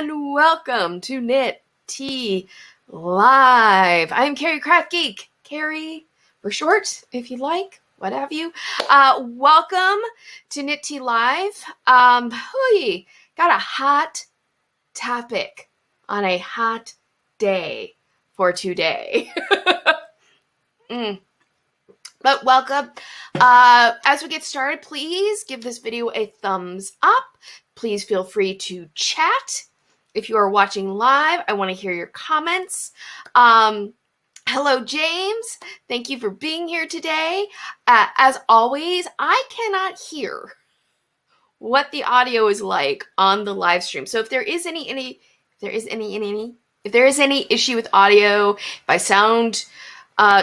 and welcome to Knit Tea Live. I'm Carrie, CraftGeek. Carrie for short, if you'd like, what have you. Welcome to Knit Tea Live. We got a hot topic on a hot day for today. But welcome. As we get started, please give this video a thumbs up. Please feel free to chat. If you are watching live, I want to hear your comments. Hello, James. Thank you for being here today. As always, I cannot hear what the audio is like on the live stream. So if there is any issue with audio, if I sound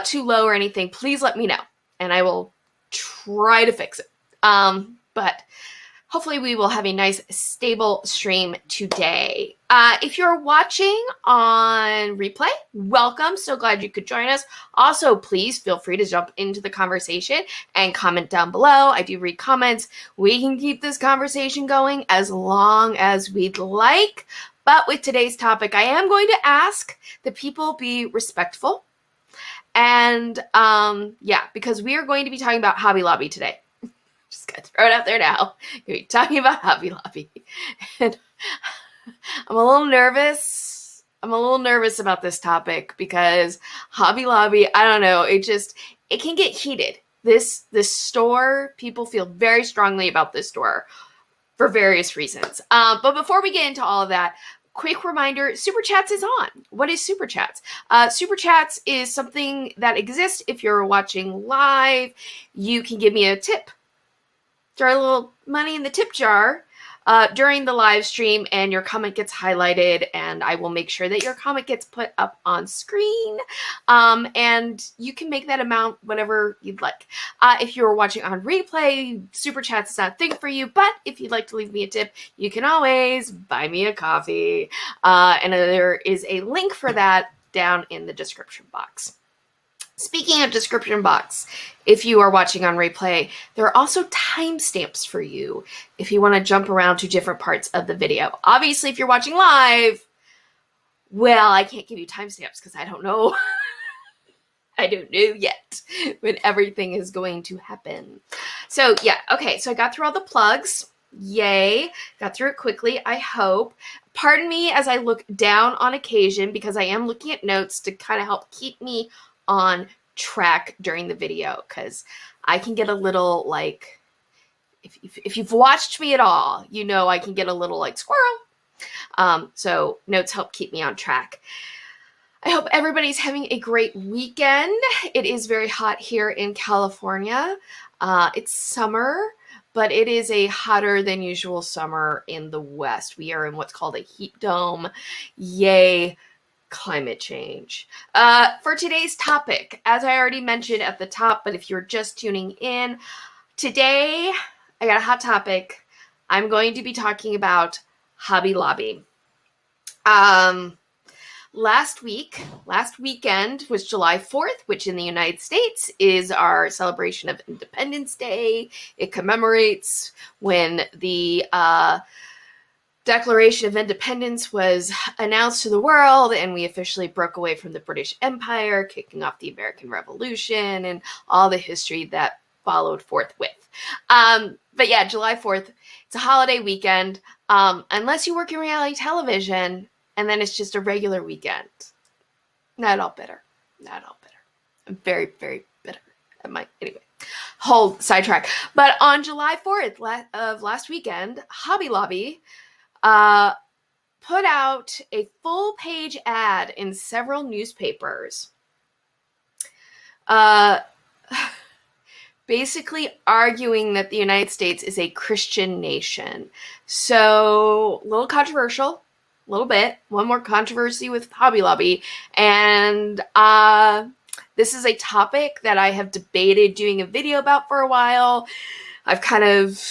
too low or anything, please let me know and I will try to fix it. But hopefully we will have a nice stable stream today. If you're watching on replay, welcome. So glad you could join us. Also, please feel free to jump into the conversation and comment down below. I do read comments. We can keep this conversation going as long as we'd like. But with today's topic, I am going to ask that people be respectful. And because we are going to be talking about Hobby Lobby today. Just got to throw it out there now. We're talking about Hobby Lobby. And I'm a little nervous. About this topic because Hobby Lobby, I don't know, it can get heated. This store, people feel very strongly about this store for various reasons. But before we get into all of that, quick reminder, Super Chats is on. What is Super Chats? Super Chats is something that exists if you're watching live. You can give me a tip. Throw a little money in the tip jar during the live stream and your comment gets highlighted and I will make sure that your comment gets put up on screen. And you can make that amount whatever you'd like. If you're watching on replay, Super Chats is not a thing for you, but if you'd like to leave me a tip, you can always buy me a coffee. And there is a link for that down in the description box. Speaking of description box, if you are watching on replay, there are also timestamps for you if you want to jump around to different parts of the video. Obviously, if you're watching live, well, I can't give you timestamps because I don't know. I don't know yet when everything is going to happen. So yeah, okay, so I got through all the plugs. Yay. Got through it quickly, I hope. Pardon me as I look down on occasion because I am looking at notes to kind of help keep me on track during the video because I can get a little like, if you've watched me at all, you know I can get a little like squirrel. So notes help keep me on track. I hope everybody's having a great weekend. It is very hot here in California. It's summer, but it is a hotter than usual summer in the West. We are in what's called a heat dome. Yay. Climate change. For today's topic, as I already mentioned at the top, but if you're just tuning in, today I got a hot topic. I'm going to be talking about Hobby Lobby. Last weekend was July 4th, which in the United States is our celebration of Independence Day. It commemorates when the Declaration of Independence was announced to the world and we officially broke away from the British Empire, kicking off the American Revolution and all the history that followed forthwith. But yeah, July 4th, it's a holiday weekend, unless you work in reality television, and then it's just a regular weekend. Not all bitter. I'm very, very bitter. Anyway, whole sidetrack. But on July 4th of last weekend, Hobby Lobby put out a full-page ad in several newspapers, basically arguing that the United States is a Christian nation. So, a little controversial, a little bit. One more controversy with Hobby Lobby. And this is a topic that I have debated doing a video about for a while. I've kind of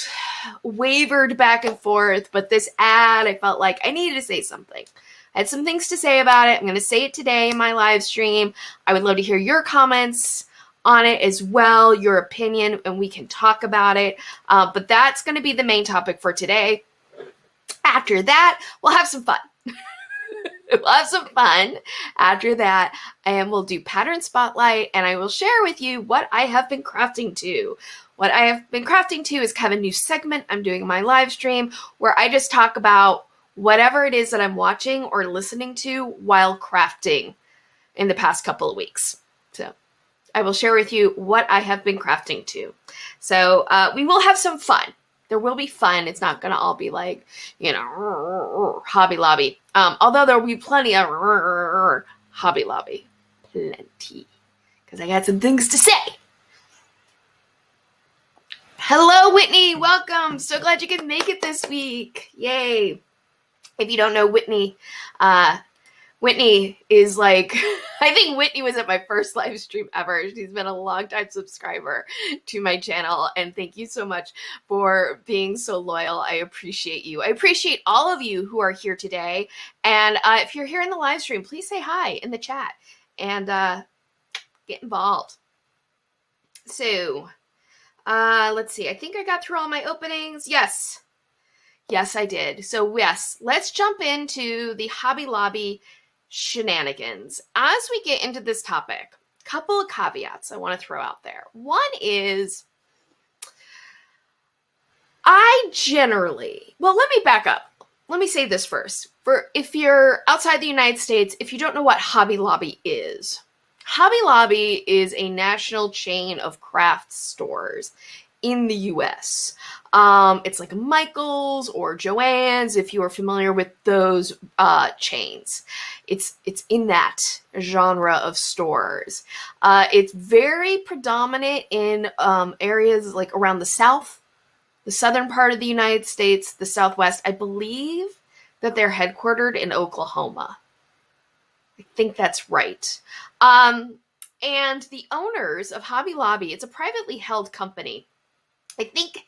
wavered back and forth, but this ad, I felt like I needed to say something. I had some things to say about it. I'm going to say it today in my live stream. I would love to hear your comments on it as well, your opinion, and we can talk about it. But that's going to be the main topic for today. After that, we'll have some fun. We'll have some fun after that, and we'll do pattern spotlight, and I will share with you what I have been crafting to. What I have been crafting to is kind of a new segment I'm doing in my live stream where I just talk about whatever it is that I'm watching or listening to while crafting in the past couple of weeks. So I will share with you what I have been crafting to. So we will have some fun. There will be fun. It's not going to all be like, Hobby Lobby. Although there will be plenty of Hobby Lobby. Plenty. Because I got some things to say. Hello, Whitney. Welcome. So glad you could make it this week. Yay. If you don't know Whitney, Whitney is like, I think Whitney was at my first live stream ever. She's been a longtime subscriber to my channel, and thank you so much for being so loyal. I appreciate you. I appreciate all of you who are here today, and if you're here in the live stream, please say hi in the chat and get involved. So, let's see. I think I got through all my openings. Yes, I did. So, yes, let's jump into the Hobby Lobby shenanigans. As we get into this topic, a couple of caveats I want to throw out there. One is let me back up. Let me say this first. If you're outside the United States, if you don't know what Hobby Lobby is a national chain of craft stores in the US. It's like Michael's or Joann's, if you are familiar with those chains. It's in that genre of stores. It's very predominant in areas like around the South, the southern part of the United States, the Southwest. I believe that they're headquartered in Oklahoma. I think that's right. And the owners of Hobby Lobby, it's a privately held company. I think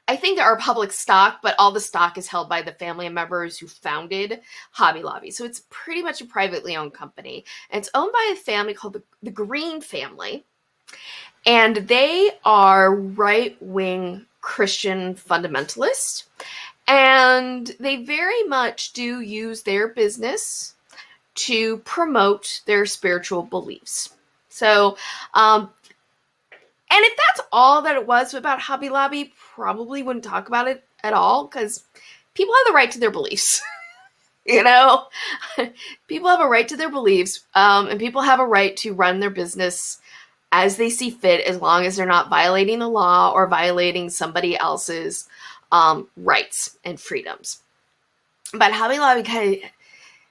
there are public stock, but all the stock is held by the family members who founded Hobby Lobby. So it's pretty much a privately owned company. And it's owned by a family called the Green family. And they are right-wing Christian fundamentalists. And they very much do use their business to promote their spiritual beliefs. So, and if that's all that it was about Hobby Lobby, probably wouldn't talk about it at all, because people have the right to their beliefs. People have a right to their beliefs, and people have a right to run their business as they see fit, as long as they're not violating the law or violating somebody else's rights and freedoms. But Hobby Lobby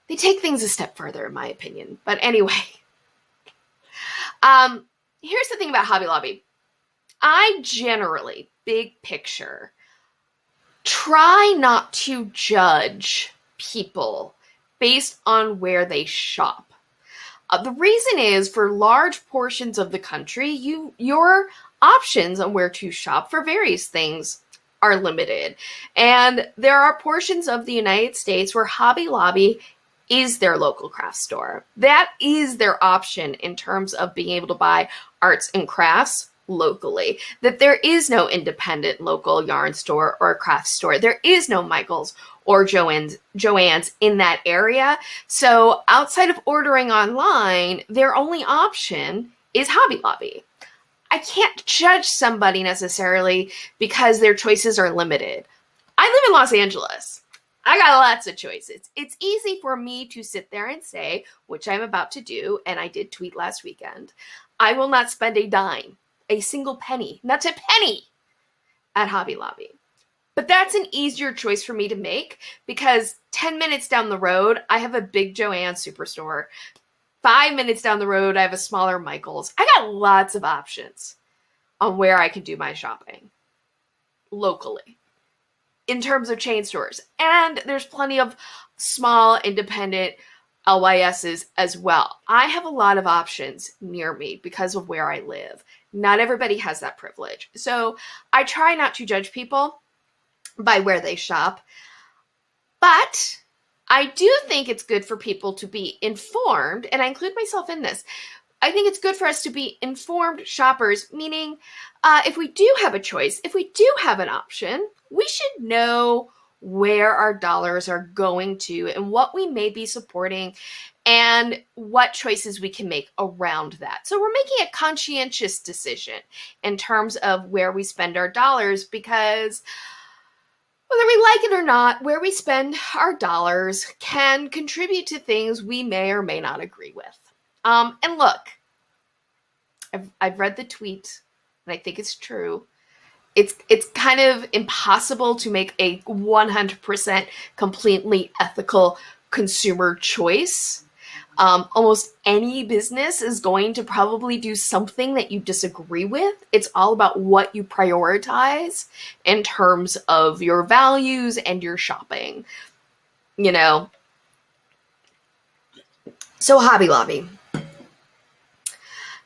they take things a step further, in my opinion. But anyway, here's the thing about Hobby Lobby. I generally, big picture, try not to judge people based on where they shop. The reason is, for large portions of the country, your options on where to shop for various things are limited. And there are portions of the United States where Hobby Lobby is their local craft store. That is their option in terms of being able to buy arts and crafts locally. That there is no independent local yarn store or craft store. There is no Michael's or Joann's in that area. So outside of ordering online, their only option is Hobby Lobby. I can't judge somebody necessarily because their choices are limited. I live in Los Angeles. I got lots of choices. It's easy for me to sit there and say, which I'm about to do, and I did tweet last weekend, I will not spend a dime, a single penny, not a penny, at Hobby Lobby. But that's an easier choice for me to make because 10 minutes down the road, I have a big Joann's superstore. 5 minutes down the road, I have a smaller Michael's. I got lots of options on where I can do my shopping locally in terms of chain stores. And there's plenty of small independent LYSs as well. I have a lot of options near me because of where I live. Not everybody has that privilege. So I try not to judge people by where they shop. But I do think it's good for people to be informed, and I include myself in this. I think it's good for us to be informed shoppers, meaning if we do have a choice, if we do have an option, we should know where our dollars are going to and what we may be supporting and what choices we can make around that. So we're making a conscientious decision in terms of where we spend our dollars, because whether we like it or not, where we spend our dollars can contribute to things we may or may not agree with. And look, I've read the tweet, and I think it's true. It's kind of impossible to make a 100% completely ethical consumer choice. Almost any business is going to probably do something that you disagree with. It's all about what you prioritize in terms of your values and your shopping, you know. So Hobby Lobby.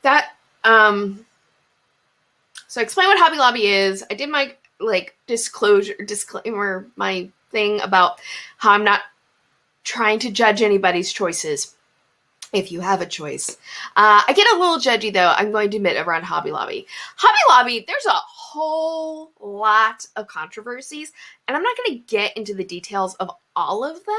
So I explained what Hobby Lobby is. I did my disclaimer, my thing about how I'm not trying to judge anybody's choices. If you have a choice. I get a little judgy, though, I'm going to admit, around Hobby Lobby. Hobby Lobby, there's a whole lot of controversies, and I'm not going to get into the details of all of them.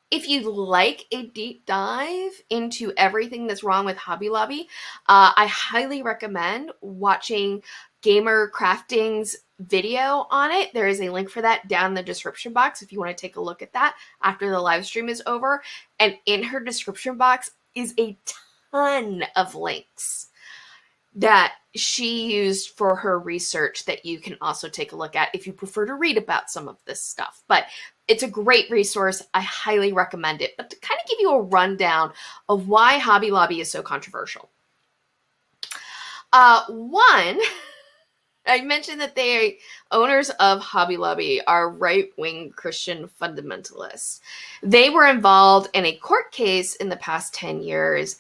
If you'd like a deep dive into everything that's wrong with Hobby Lobby, I highly recommend watching Gamer Crafting's video on it. There is a link for that down in the description box if you want to take a look at that after the live stream is over. And in her description box is a ton of links that she used for her research that you can also take a look at if you prefer to read about some of this stuff. But it's a great resource. I highly recommend it. But to kind of give you a rundown of why Hobby Lobby is so controversial. One, I mentioned that the owners of Hobby Lobby are right-wing Christian fundamentalists. They were involved in a court case in the past 10 years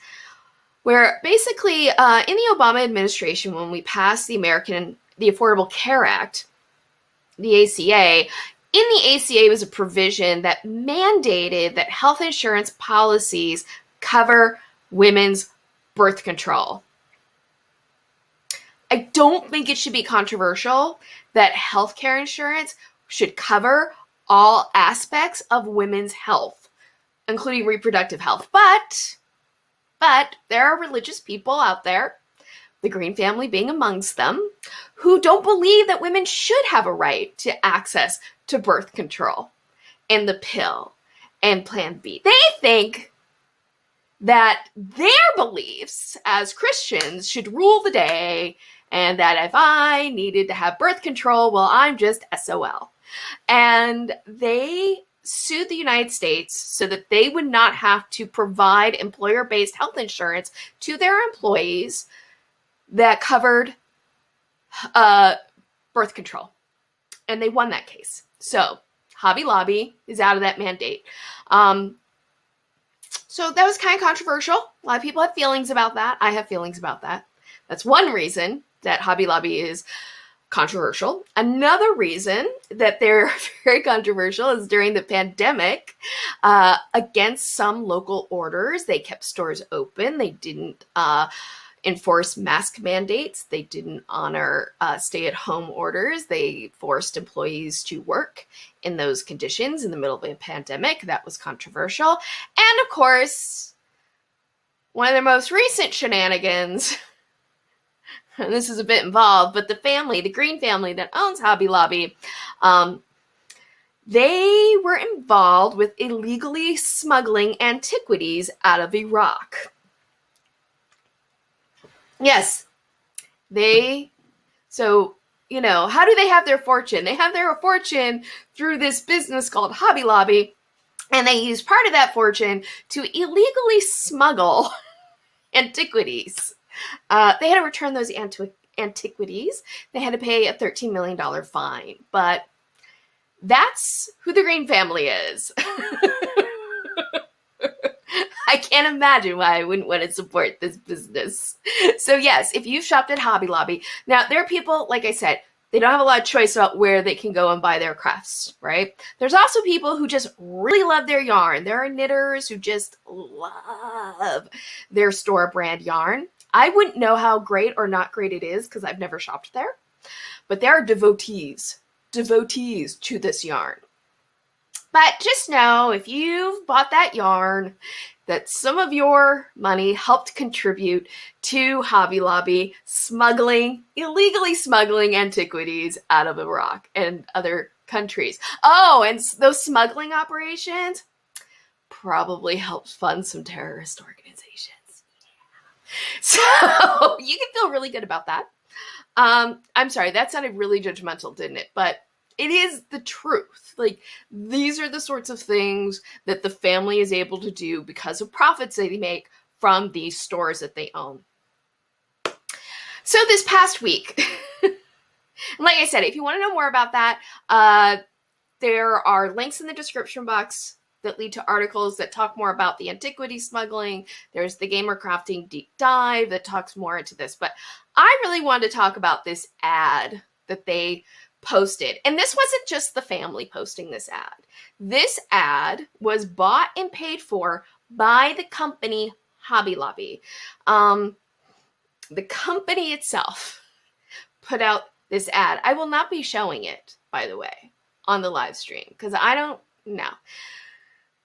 where basically in the Obama administration, when we passed the Affordable Care Act, the ACA, in the ACA was a provision that mandated that health insurance policies cover women's birth control. I don't think it should be controversial that healthcare insurance should cover all aspects of women's health, including reproductive health. But there are religious people out there, the Green family being amongst them, who don't believe that women should have a right to access to birth control and the pill and Plan B. They think that their beliefs as Christians should rule the day, and that if I needed to have birth control, well, I'm just SOL. And they sued the United States so that they would not have to provide employer-based health insurance to their employees that covered birth control. And they won that case. So Hobby Lobby is out of that mandate. So that was kind of controversial. A lot of people have feelings about that. I have feelings about that. That's one reason that Hobby Lobby is controversial. Another reason that they're very controversial is during the pandemic, against some local orders, they kept stores open. They didn't enforce mask mandates. They didn't honor stay-at-home orders. They forced employees to work in those conditions in the middle of a pandemic. That was controversial. And of course, one of their most recent shenanigans, and this is a bit involved, but the Green family that owns Hobby Lobby, they were involved with illegally smuggling antiquities out of Iraq. Yes, so, how do they have their fortune? They have their fortune through this business called Hobby Lobby, and they use part of that fortune to illegally smuggle antiquities. They had to return those antiquities. They had to pay a $13 million fine. But that's who the Green family is. I can't imagine why I wouldn't want to support this business. So yes, if you've shopped at Hobby Lobby, now there are people, like I said, they don't have a lot of choice about where they can go and buy their crafts, right? There's also people who just really love their yarn. There are knitters who just love their store brand yarn. I wouldn't know how great or not great it is because I've never shopped there. But there are devotees devotees to this yarn. But just know, if you've bought that yarn, that some of your money helped contribute to Hobby Lobby illegally smuggling antiquities out of Iraq and other countries. Oh, and those smuggling operations probably helped fund some terrorist organizations. So you can feel really good about that. I'm sorry, that sounded really judgmental, didn't it? But it is the truth. Like, these are the sorts of things that the family is able to do because of profits they make from these stores that they own. So this past week, like I said, if you want to know more about that, there are links in the description box that lead to articles that talk more about the antiquity smuggling. There's the Gamer Crafting Deep Dive that talks more into this. But I really wanted to talk about this ad that they posted. And this wasn't just the family posting this ad. This ad was bought and paid for by the company Hobby Lobby. The company itself put out this ad. I will not be showing it, by the way, on the live stream because I don't know.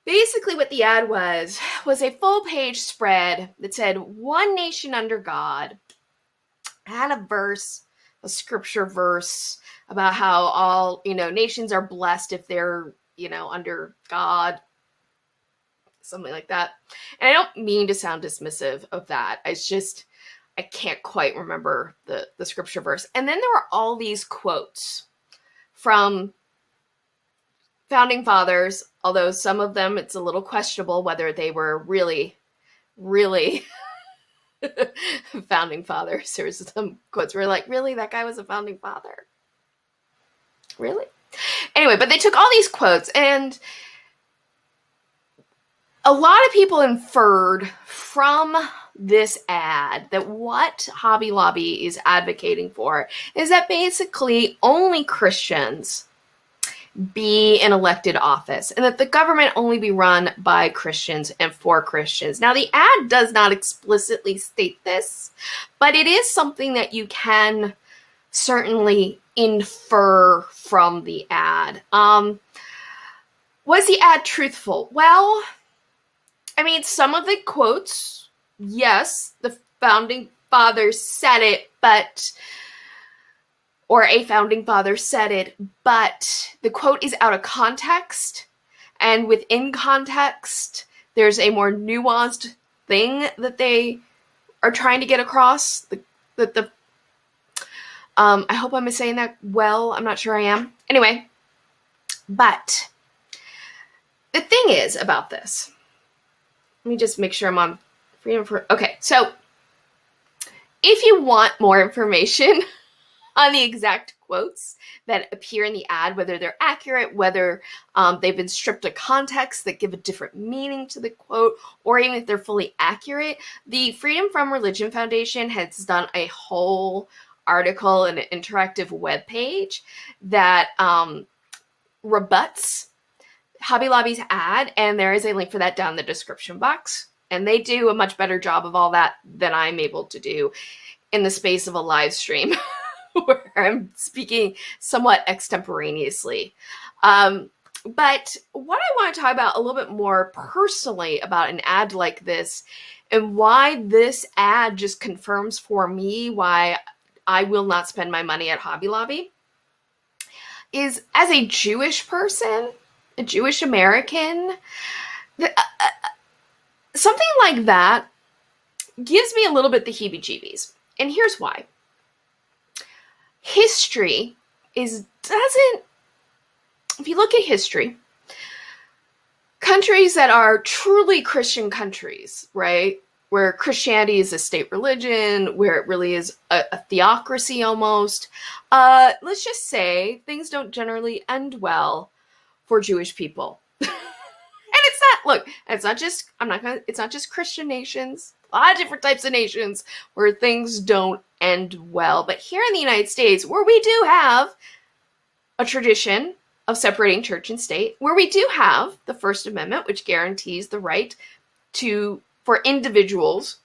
Basically, what the ad was a full-page spread that said, "One nation under God," had a verse, a scripture verse about how all, nations are blessed if they're, under God, something like that. And I don't mean to sound dismissive of that. It's just, I can't quite remember the scripture verse. And then there were all these quotes from founding fathers, although some of them, it's a little questionable whether they were really, really founding fathers. There's some quotes where like, really, that guy was a founding father? Really? Anyway, but they took all these quotes, and a lot of people inferred from this ad that what Hobby Lobby is advocating for is that basically only Christians be in elected office, and that the government only be run by Christians and for Christians. Now, the ad does not explicitly state this, but it is something that you can certainly infer from the ad. Was the ad truthful? Well, I mean, some of the quotes, yes, the founding fathers said it, or a founding father said it, but the quote is out of context, and within context, there's a more nuanced thing that they are trying to get across. I hope I'm saying that well. I'm not sure I am. Anyway, but the thing is about this, let me just make sure I'm on freedom for, okay, so if you want more information on the exact quotes that appear in the ad, whether they're accurate, whether they've been stripped of context that give a different meaning to the quote, or even if they're fully accurate, the Freedom from Religion Foundation has done a whole article and an interactive web page that rebuts Hobby Lobby's ad, and there is a link for that down in the description box. And they do a much better job of all that than I'm able to do in the space of a live stream where I'm speaking somewhat extemporaneously. But what I want to talk about a little bit more personally about an ad like this, and why this ad just confirms for me why I will not spend my money at Hobby Lobby, is as a Jewish person, a Jewish American, something like that gives me a little bit the heebie-jeebies. And here's why. History if you look at history, countries that are truly Christian countries, right, where Christianity is a state religion, where it really is a theocracy almost, let's just say things don't generally end well for Jewish people. And it's not just Christian nations, a lot of different types of nations where things don't end well. But here in the United States, where we do have a tradition of separating church and state, where we do have the First Amendment, which guarantees the right for individuals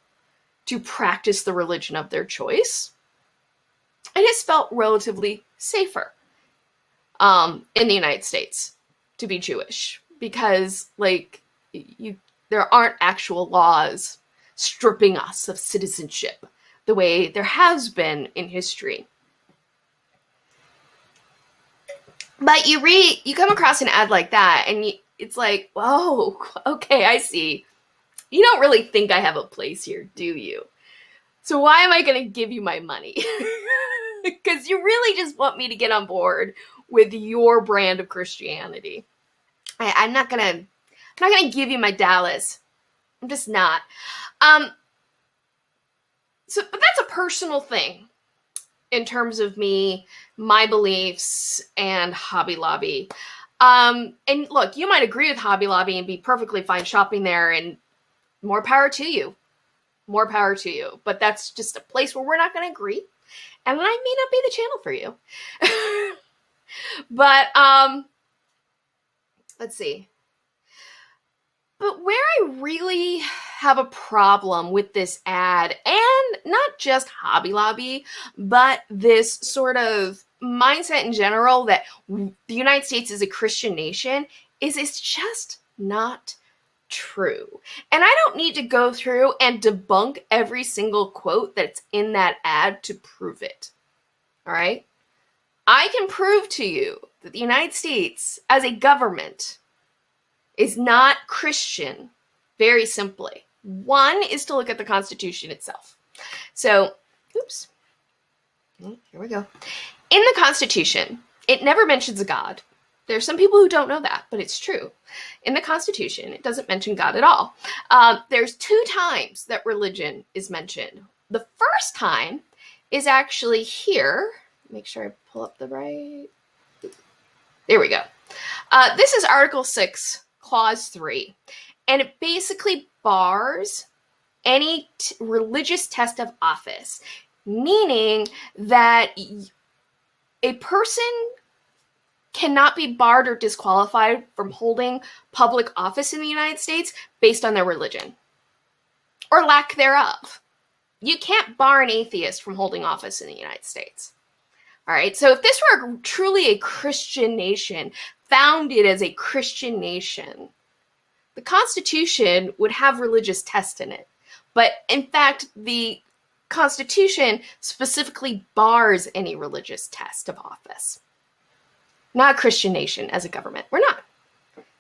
to practice the religion of their choice, it has felt relatively safer. in the United States to be Jewish, because like there aren't actual laws stripping us of citizenship the way there has been in history. But you come across an ad like that, and it's like, whoa, okay, I see. You don't really think I have a place here, do you? So why am I going to give you my money? Because you really just want me to get on board with your brand of Christianity. I'm not gonna give you my Dallas. I'm just not. But that's a personal thing in terms of me, my beliefs, and Hobby Lobby. And look, you might agree with Hobby Lobby and be perfectly fine shopping there, and more power to you. More power to you. But that's just a place where we're not going to agree. And I may not be the channel for you. But, let's see. But where I really have a problem with this ad, and not just Hobby Lobby, but this sort of mindset in general that the United States is a Christian nation, is it's just not true. And I don't need to go through and debunk every single quote that's in that ad to prove it. All right? I can prove to you that the United States as a government is not Christian, very simply. One is to look at the Constitution itself. So, oops. Here we go. In the Constitution, it never mentions a God. There's some people who don't know that, but it's true. In the Constitution, it doesn't mention God at all. There's 2 times that religion is mentioned. The first time is actually here. Make sure I pull up the right. There we go. This is Article 6, Clause 3. And it basically bars any religious test of office, meaning that a person cannot be barred or disqualified from holding public office in the United States based on their religion or lack thereof. You can't bar an atheist from holding office in the United States. All right, so if this were truly a Christian nation, founded as a Christian nation, the Constitution would have religious tests in it. But in fact, the Constitution specifically bars any religious test of office. Not a Christian nation as a government. We're not.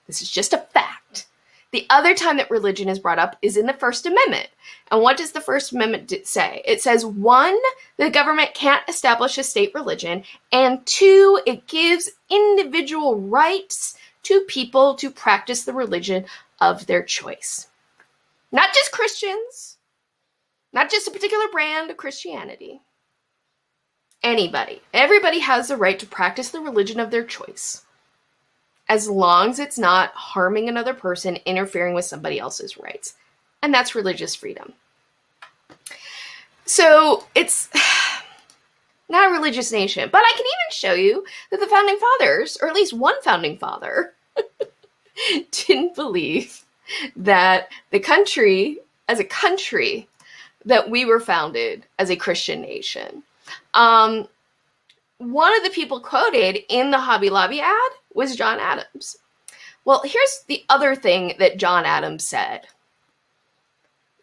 This is just a fact. The other time that religion is brought up is in the First Amendment. And what does the First Amendment say? It says, 1, the government can't establish a state religion, and 2, it gives individual rights to people to practice the religion of their choice. Not just Christians, not just a particular brand of Christianity. Anybody. Everybody has the right to practice the religion of their choice, as long as it's not harming another person, interfering with somebody else's rights. And that's religious freedom. So it's not a religious nation. But I can even show you that the founding fathers, or at least one founding father, didn't believe that the country, as a country, that we were founded as a Christian nation. One of the people quoted in the Hobby Lobby ad was John Adams. Well, here's the other thing that John Adams said.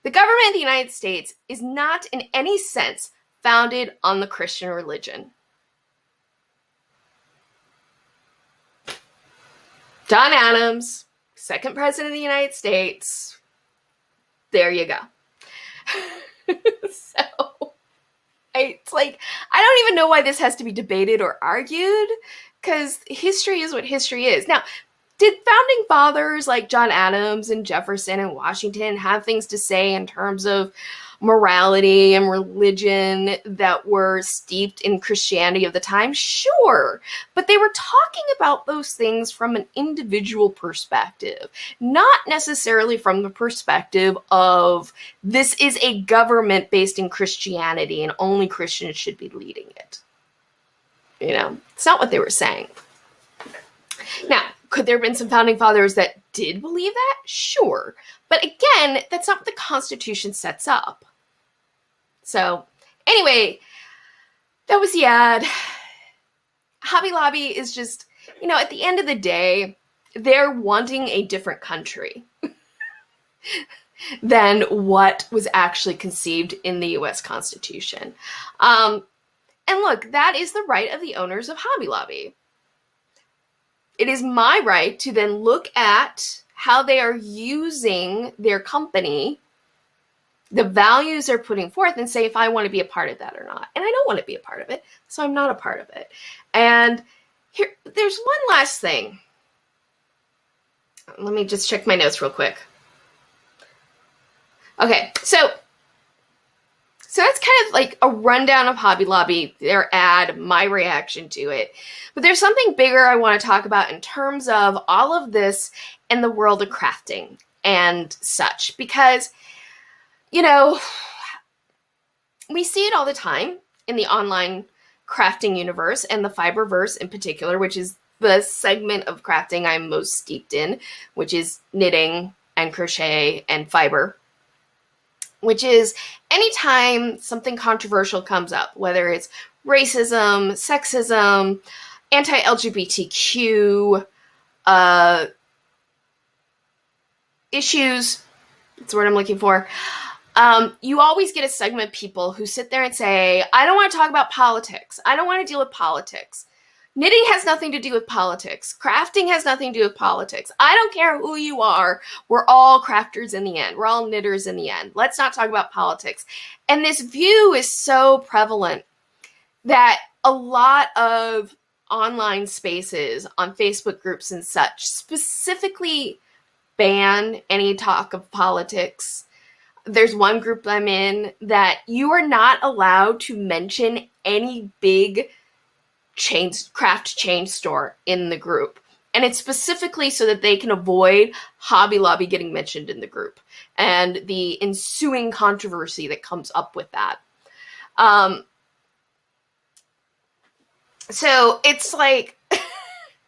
The government of the United States is not in any sense founded on the Christian religion. John Adams, second president of the United States. There you go. So, it's like, I don't even know why this has to be debated or argued, because history is what history is. Now, did founding fathers like John Adams and Jefferson and Washington have things to say in terms of morality and religion that were steeped in Christianity of the time? Sure. But they were talking about those things from an individual perspective, not necessarily from the perspective of this is a government based in Christianity and only Christians should be leading it. You know, it's not what they were saying. Now, could there have been some founding fathers that did believe that? Sure. But again, that's not what the Constitution sets up. So, anyway, that was the ad. Hobby Lobby is just, at the end of the day, they're wanting a different country than what was actually conceived in the U.S. Constitution. And look, that is the right of the owners of Hobby Lobby. It is my right to then look at how they are using their company, the values they're putting forth, and say if I want to be a part of that or not. And I don't want to be a part of it, so I'm not a part of it. And there's one last thing. Let me just check my notes real quick. Okay, so that's kind of like a rundown of Hobby Lobby, their ad, my reaction to it. But there's something bigger I want to talk about in terms of all of this in the world of crafting and such. Because, we see it all the time in the online crafting universe and the fiberverse in particular, which is the segment of crafting I'm most steeped in, which is knitting and crochet and fiber. Which is anytime something controversial comes up, whether it's racism, sexism, anti-LGBTQ issues, that's the word I'm looking for, you always get a segment of people who sit there and say, I don't want to talk about politics. I don't want to deal with politics. Knitting has nothing to do with politics. Crafting has nothing to do with politics. I don't care who you are. We're all crafters in the end. We're all knitters in the end. Let's not talk about politics. And this view is so prevalent that a lot of online spaces on Facebook groups and such specifically ban any talk of politics. There's one group I'm in that you are not allowed to mention any big craft chain store in the group. And it's specifically so that they can avoid Hobby Lobby getting mentioned in the group and the ensuing controversy that comes up with that. So it's like,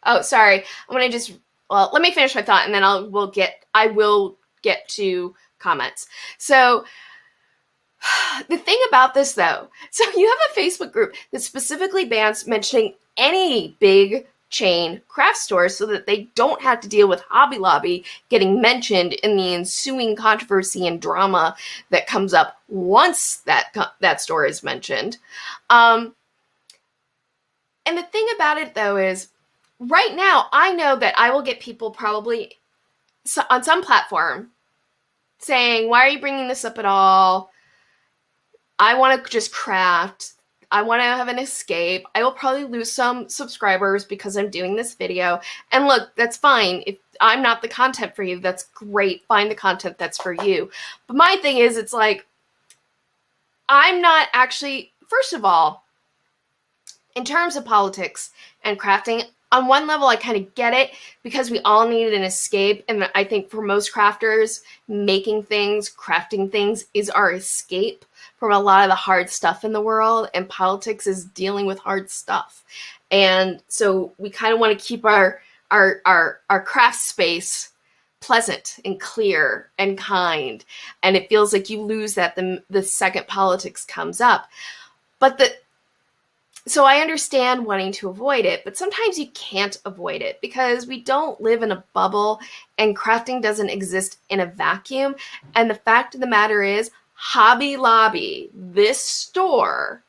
oh, sorry. I'm going to let me finish my thought and then I will get to comments. So the thing about this, though, so you have a Facebook group that specifically bans mentioning any big chain craft stores so that they don't have to deal with Hobby Lobby getting mentioned in the ensuing controversy and drama that comes up once that store is mentioned. And the thing about it, though, is right now I know that I will get people probably on some platform saying, why are you bringing this up at all? I want to just craft. I want to have an escape. I will probably lose some subscribers because I'm doing this video. And look, that's fine. If I'm not the content for you, that's great. Find the content that's for you. But my thing is, it's like, I'm not actually, first of all, in terms of politics and crafting, on one level, I kind of get it because we all need an escape. And I think for most crafters, making things, crafting things is our escape from a lot of the hard stuff in the world. And politics is dealing with hard stuff. And so we kind of want to keep our craft space pleasant and clear and kind. And it feels like you lose that the second politics comes up. So I understand wanting to avoid it, but sometimes you can't avoid it because we don't live in a bubble and crafting doesn't exist in a vacuum. And the fact of the matter is, Hobby Lobby, this store,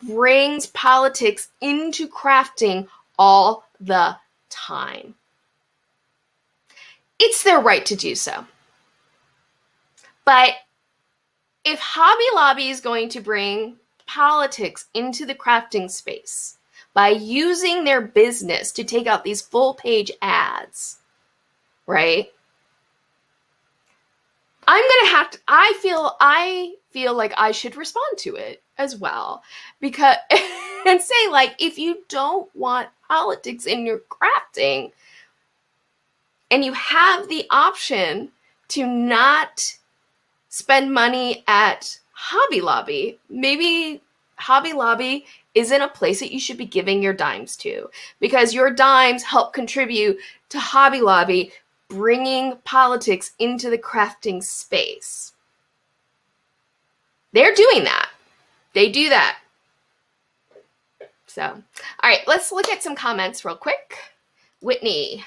brings politics into crafting all the time. It's their right to do so. But if Hobby Lobby is going to bring politics into the crafting space by using their business to take out these full-page ads, right? I feel like I should respond to it as well because and say, like, if you don't want politics in your crafting and you have the option to not spend money at Hobby Lobby, maybe Hobby Lobby isn't a place that you should be giving your dimes to because your dimes help contribute to Hobby Lobby bringing politics into the crafting space. They're doing that. They do that. So, all right, let's look at some comments real quick. Whitney,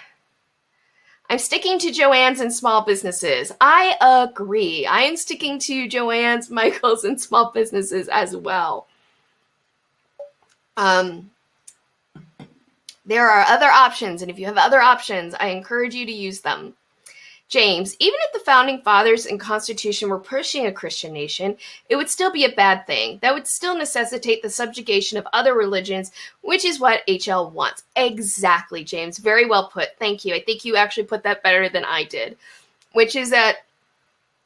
I'm sticking to Joann's and small businesses. I agree. I am sticking to Joann's, Michael's, and small businesses as well. There are other options, and if you have other options, I encourage you to use them. James, even if the founding fathers and Constitution were pushing a Christian nation, it would still be a bad thing. That would still necessitate the subjugation of other religions, which is what HL wants. Exactly, James. Very well put. Thank you. I think you actually put that better than I did, which is that,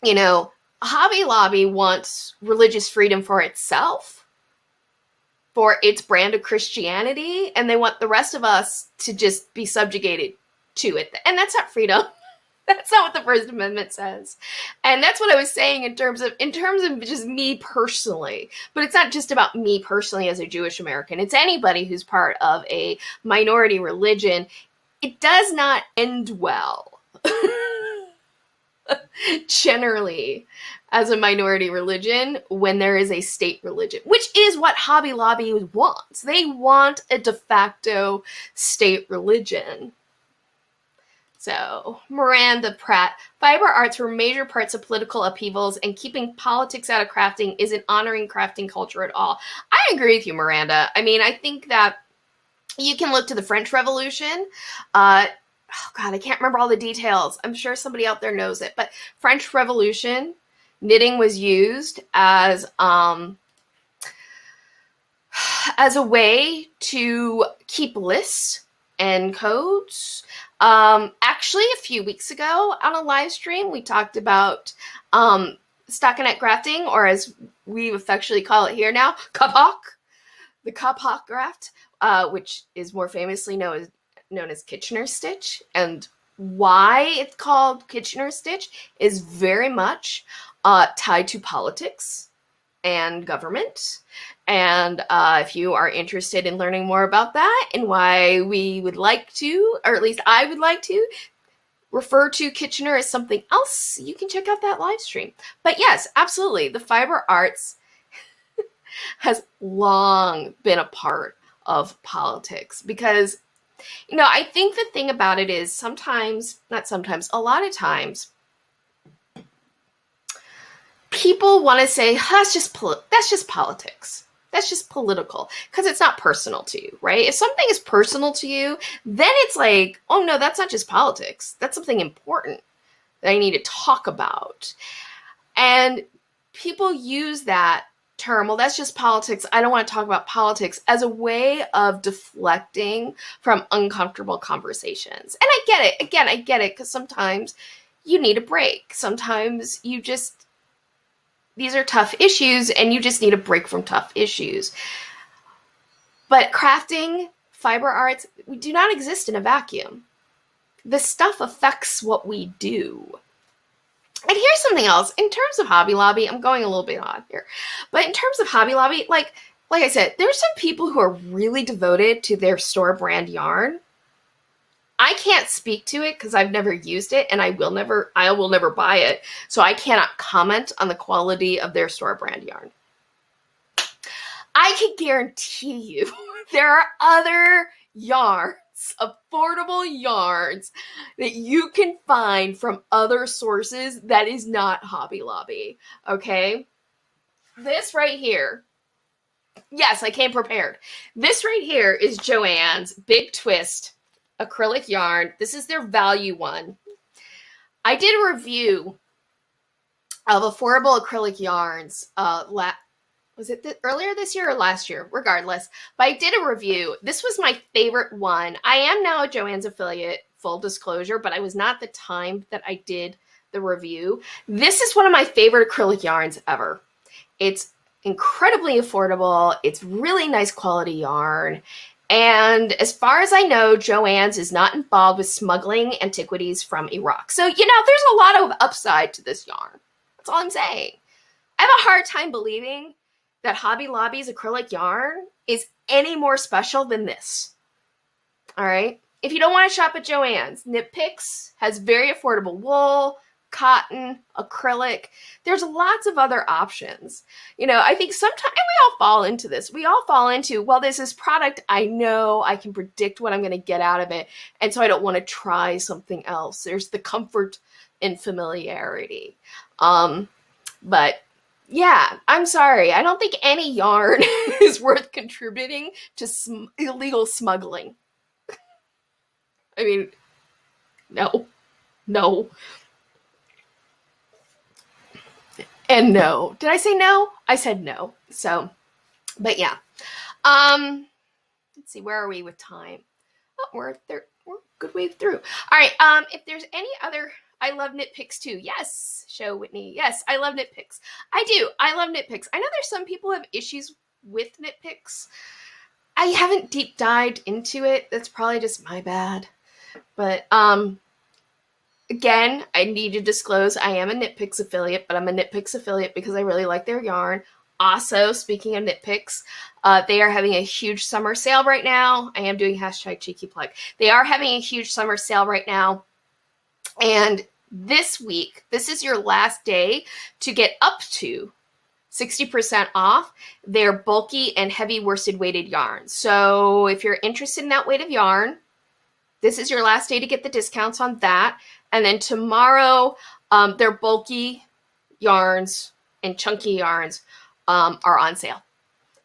Hobby Lobby wants religious freedom for itself, for its brand of Christianity, and they want the rest of us to just be subjugated to it. And that's not freedom. That's not what the First Amendment says. And that's what I was saying in terms of just me personally. But it's not just about me personally as a Jewish American. It's anybody who's part of a minority religion. It does not end well, generally, as a minority religion when there is a state religion, which is what Hobby Lobby wants. They want a de facto state religion. So, Miranda Pratt, fiber arts were major parts of political upheavals, and keeping politics out of crafting isn't honoring crafting culture at all. I agree with you, Miranda. I mean, I think that you can look to the French Revolution. Oh God, I can't remember all the details. I'm sure somebody out there knows it. But French Revolution, knitting was used as a way to keep lists and codes. Actually, a few weeks ago on a live stream, we talked about stockinette grafting, or as we affectionately call it here now, kapok, the kapok graft, which is more famously known as Kitchener stitch. And why it's called Kitchener stitch is very much tied to politics and government. And if you are interested in learning more about that and why we would like to, or at least I would like to, refer to Kitchener as something else, you can check out that live stream. But yes, absolutely, the fiber arts has long been a part of politics because, I think the thing about it is a lot of times, people want to say, that's just politics. That's just political, because it's not personal to you, right? If something is personal to you, then it's like, oh no, that's not just politics. That's something important that I need to talk about. And people use that term, well, that's just politics. I don't want to talk about politics, as a way of deflecting from uncomfortable conversations. And I get it. Again, I get it, because sometimes you need a break. Sometimes these are tough issues, and you just need a break from tough issues. But crafting, fiber arts, we do not exist in a vacuum. This stuff affects what we do. And here's something else. In terms of Hobby Lobby, I'm going a little bit on here. But in terms of Hobby Lobby, like I said, there's some people who are really devoted to their store brand yarn. I can't speak to it because I've never used it, and I will never buy it. So I cannot comment on the quality of their store brand yarn. I can guarantee you there are other yarns, affordable yarns, that you can find from other sources that is not Hobby Lobby. Okay? This right here. Yes, I came prepared. This right here is Joann's Big Twist acrylic yarn. This is their value one. I did a review of affordable acrylic yarns was it earlier this year or last year? Regardless, but I did a review. This was my favorite one. I am now a Joann's affiliate, full disclosure, but I was not at the time that I did the review. This is one of my favorite acrylic yarns ever. It's incredibly affordable. It's really nice quality yarn. And as far as I know, Joann's is not involved with smuggling antiquities from Iraq. So, there's a lot of upside to this yarn. That's all I'm saying. I have a hard time believing that Hobby Lobby's acrylic yarn is any more special than this. All right? If you don't want to shop at Joann's, Knit Picks has very affordable wool, cotton, acrylic. There's lots of other options. You know, I think sometimes, and we all fall into this. We all fall into, well, there's this product I know I can predict what I'm going to get out of it, and so I don't want to try something else. There's the comfort and familiarity. But yeah, I'm sorry. I don't think any yarn is worth contributing to illegal smuggling. I mean, no. And no. Did I say no? I said no. So, but yeah. Let's see, where are we with time? Oh, we're a good way through. All right. If there's any other, I love nitpicks too. Yes, show Whitney. Yes, I love nitpicks. I do. I love nitpicks. I know there's some people who have issues with nitpicks. I haven't deep dived into it. That's probably just my bad. But again, I need to disclose I am a Knitpicks affiliate, but I'm a Knitpicks affiliate because I really like their yarn. Also, speaking of Knitpicks, they are having a huge summer sale right now. I am doing #cheeky plug. They are having a huge summer sale right now. And this week, this is your last day to get up to 60% off their bulky and heavy worsted weighted yarn. So if you're interested in that weight of yarn, this is your last day to get the discounts on that. And then tomorrow, their bulky yarns and chunky yarns are on sale.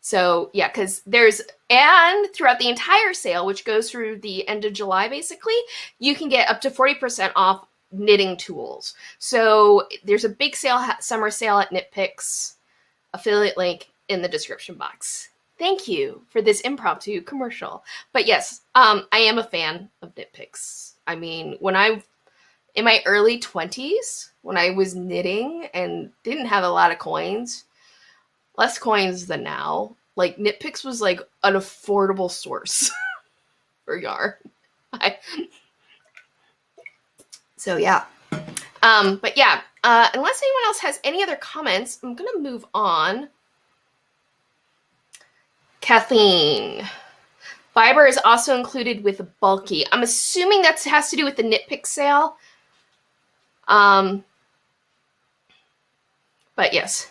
So yeah, because and throughout the entire sale, which goes through the end of July, basically, you can get up to 40% off knitting tools. So there's a big sale, summer sale at Knitpicks. Affiliate link in the description box. Thank you for this impromptu commercial. But yes, I am a fan of Knitpicks. I mean, in my early 20s, when I was knitting and didn't have a lot of coins, less coins than now, like Knitpicks was like an affordable source for yarn. So yeah. But yeah, unless anyone else has any other comments, I'm going to move on. Kathleen. Fiber is also included with the bulky. I'm assuming that has to do with the Knitpick sale. But yes.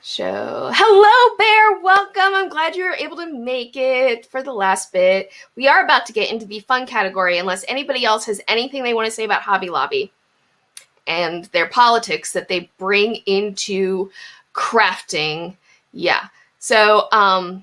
So, hello, Bear. Welcome. I'm glad you were able to make it for the last bit. We are about to get into the fun category, unless anybody else has anything they want to say about Hobby Lobby and their politics that they bring into crafting. Yeah. So, oh,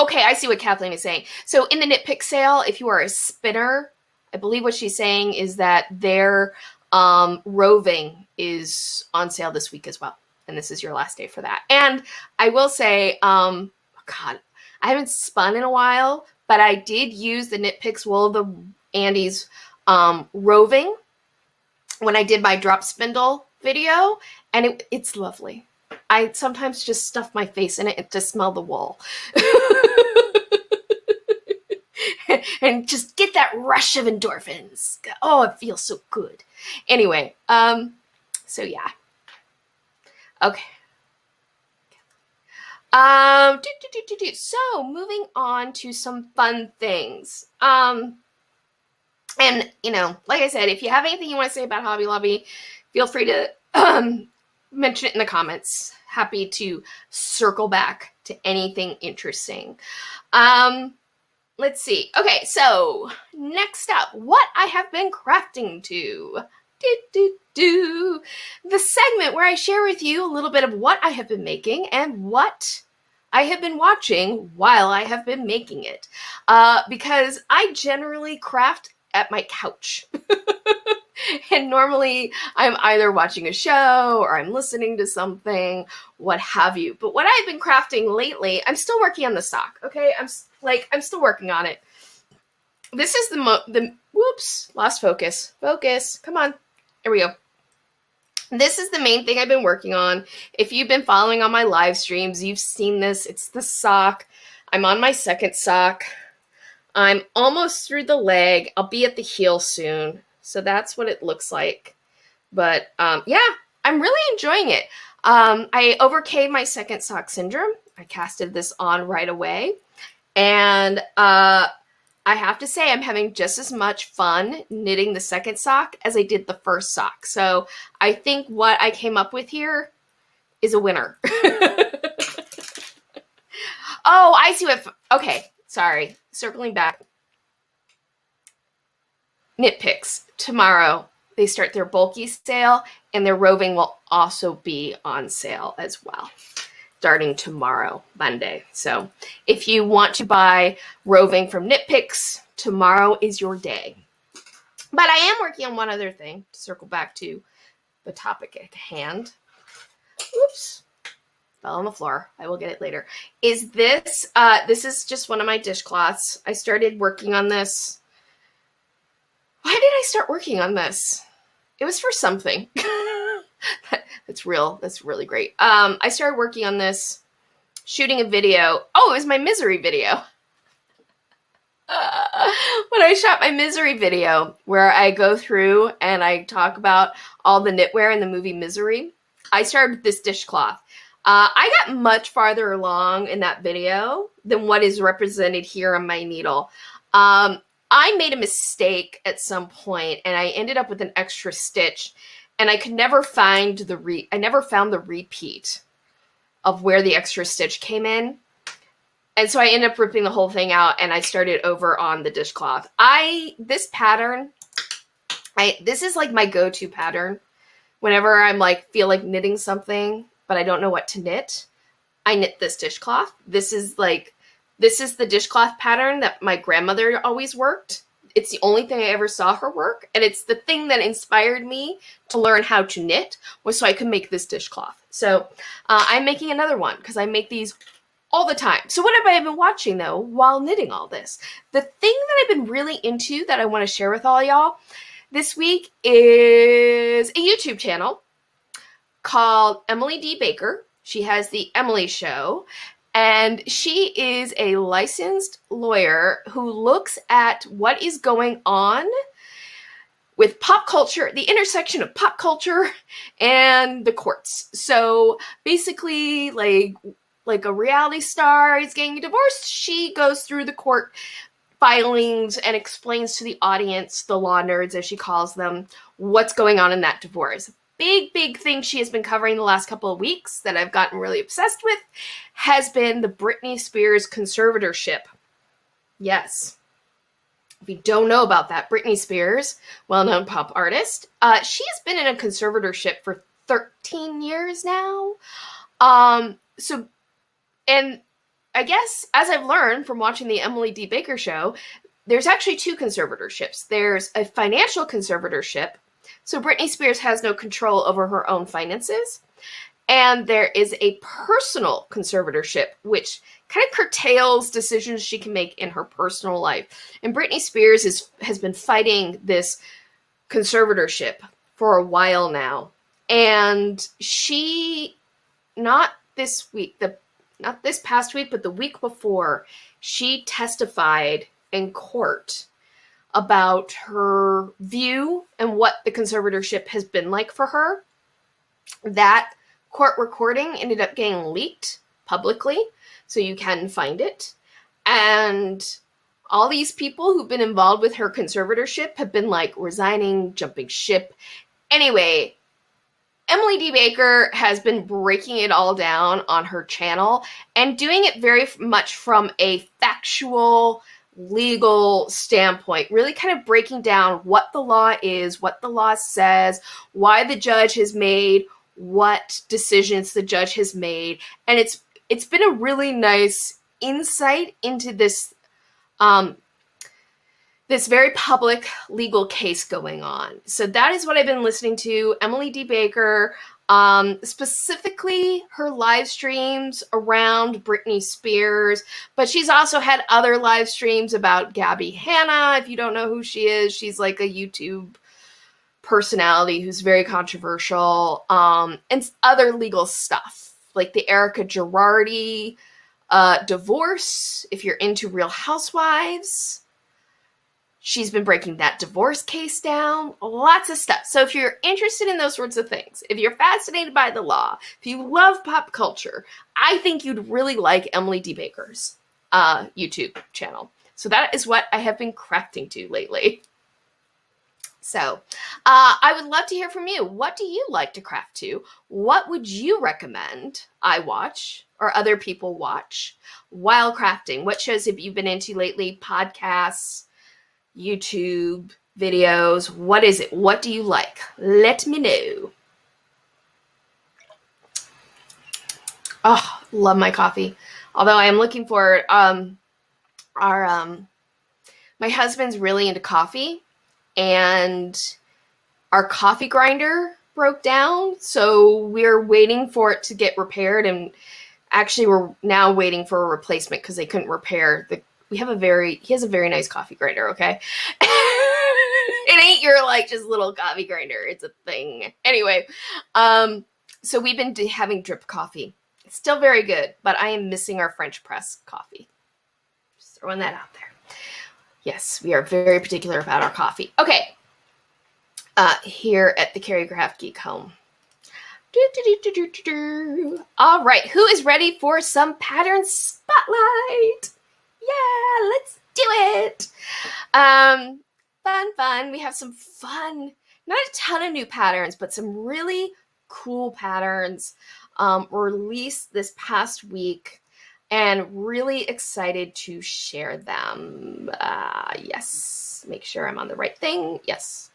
okay. I see what Kathleen is saying. So in the Knitpick sale, if you are a spinner, I believe what she's saying is that their roving is on sale this week as well. And this is your last day for that. And I will say, God, I haven't spun in a while, but I did use the Knitpicks Wool of the Andes roving when I did my drop spindle video, and it's lovely. I sometimes just stuff my face in it to smell the wool. And just get that rush of endorphins. Oh, it feels so good. Anyway, so yeah. Okay. So moving on to some fun things. And you know, like I said, if you have anything you want to say about Hobby Lobby, feel free to mention it in the comments. Happy to circle back to anything interesting. Let's see. Okay, so next up, what I have been crafting to. The segment where I share with you a little bit of what I have been making and what I have been watching while I have been making it. Because I generally craft at my couch. And normally I'm either watching a show or I'm listening to something, what have you. But what I've been crafting lately, I'm still working on the sock, okay? I'm still working on it. This is whoops, lost focus. Focus, come on. There we go. This is the main thing I've been working on. If you've been following on my live streams, you've seen this. It's the sock. I'm on my second sock. I'm almost through the leg. I'll be at the heel soon. So that's what it looks like. But yeah, I'm really enjoying it. I overcame my second sock syndrome. I casted this on right away. And I have to say I'm having just as much fun knitting the second sock as I did the first sock. So I think what I came up with here is a winner. Oh, I see what, okay, sorry. Circling back. Knit Picks. Tomorrow, they start their bulky sale, and their roving will also be on sale as well, starting tomorrow, Monday. So if you want to buy roving from Knit Picks, tomorrow is your day. But I am working on one other thing to circle back to the topic at hand. Oops. Fell on the floor. I will get it later. Is this, this is just one of my dishcloths. I started working on this. Why did I start working on this? It was for something. That's real. That's really great. I started working on this, shooting a video. Oh, it was my misery video. When I shot my misery video, where I go through and I talk about all the knitwear in the movie Misery, I started with this dishcloth. I got much farther along in that video than what is represented here on my needle. I made a mistake at some point, and I ended up with an extra stitch, and I could never find I never found the repeat of where the extra stitch came in. And so I ended up ripping the whole thing out, and I started over on the dishcloth. This pattern, this is like my go-to pattern. Whenever I'm like, feel like knitting something, but I don't know what to knit, I knit this dishcloth. This is the dishcloth pattern that my grandmother always worked. It's the only thing I ever saw her work, and it's the thing that inspired me to learn how to knit, was so I could make this dishcloth. So I'm making another one because I make these all the time. So what have I been watching, though, while knitting all this? The thing that I've been really into that I want to share with all y'all this week is a YouTube channel called Emily D. Baker. She has the Emily Show, and she is a licensed lawyer who looks at what is going on with pop culture, the intersection of pop culture and the courts. So basically, like a reality star is getting divorced, she goes through the court filings and explains to the audience, the law nerds as she calls them, what's going on in that divorce. Big thing she has been covering the last couple of weeks that I've gotten really obsessed with has been the Britney Spears conservatorship. Yes. If you don't know about that, Britney Spears, well-known pop artist, she has been in a conservatorship for 13 years now. And I guess, as I've learned from watching the Emily D. Baker Show, there's actually two conservatorships. There's a financial conservatorship, so Britney Spears has no control over her own finances. And there is a personal conservatorship, which kind of curtails decisions she can make in her personal life. And Britney Spears has been fighting this conservatorship for a while now. And she, not this past week, but the week before, she testified in court about her view and what the conservatorship has been like for her. That court recording ended up getting leaked publicly, so you can find it. And all these people who've been involved with her conservatorship have been like resigning, jumping ship. Anyway, Emily D. Baker has been breaking it all down on her channel and doing it very much from a factual, legal standpoint, really kind of breaking down what the law is, what the law says, why the judge has made what decisions the judge has made. And it's been a really nice insight into this this very public legal case going on. So that is what I've been listening to. Emily D. Baker, specifically her live streams around Britney Spears, but she's also had other live streams about Gabby Hanna. If you don't know who she is, she's like a YouTube personality who's very controversial, and other legal stuff, like the Erica Girardi divorce. If you're into Real Housewives, she's been breaking that divorce case down, lots of stuff. So if you're interested in those sorts of things, if you're fascinated by the law, if you love pop culture, I think you'd really like Emily D. Baker's YouTube channel. So that is what I have been crafting to lately. So I would love to hear from you. What do you like to craft to? What would you recommend I watch or other people watch while crafting? What shows have you been into lately? Podcasts, YouTube, videos? What is it? What do you like? Let me know. Oh, love my coffee. Although I am looking for my husband's really into coffee, and our coffee grinder broke down, so we're waiting for it to get repaired, and actually we're now waiting for a replacement because they couldn't repair the he has a very nice coffee grinder, okay? It ain't your like just little coffee grinder, it's a thing. Anyway, so we've been having drip coffee. It's still very good, but I am missing our French press coffee. Just throwing that out there. Yes, we are very particular about our coffee. Okay. Here at the Carrie CraftGeek home. All right, who is ready for some pattern spotlight? Yeah, let's do it. Fun. We have some fun, not a ton of new patterns, but some really cool patterns released this past week, and really excited to share them. Yes, make sure I'm on the right thing. Yes.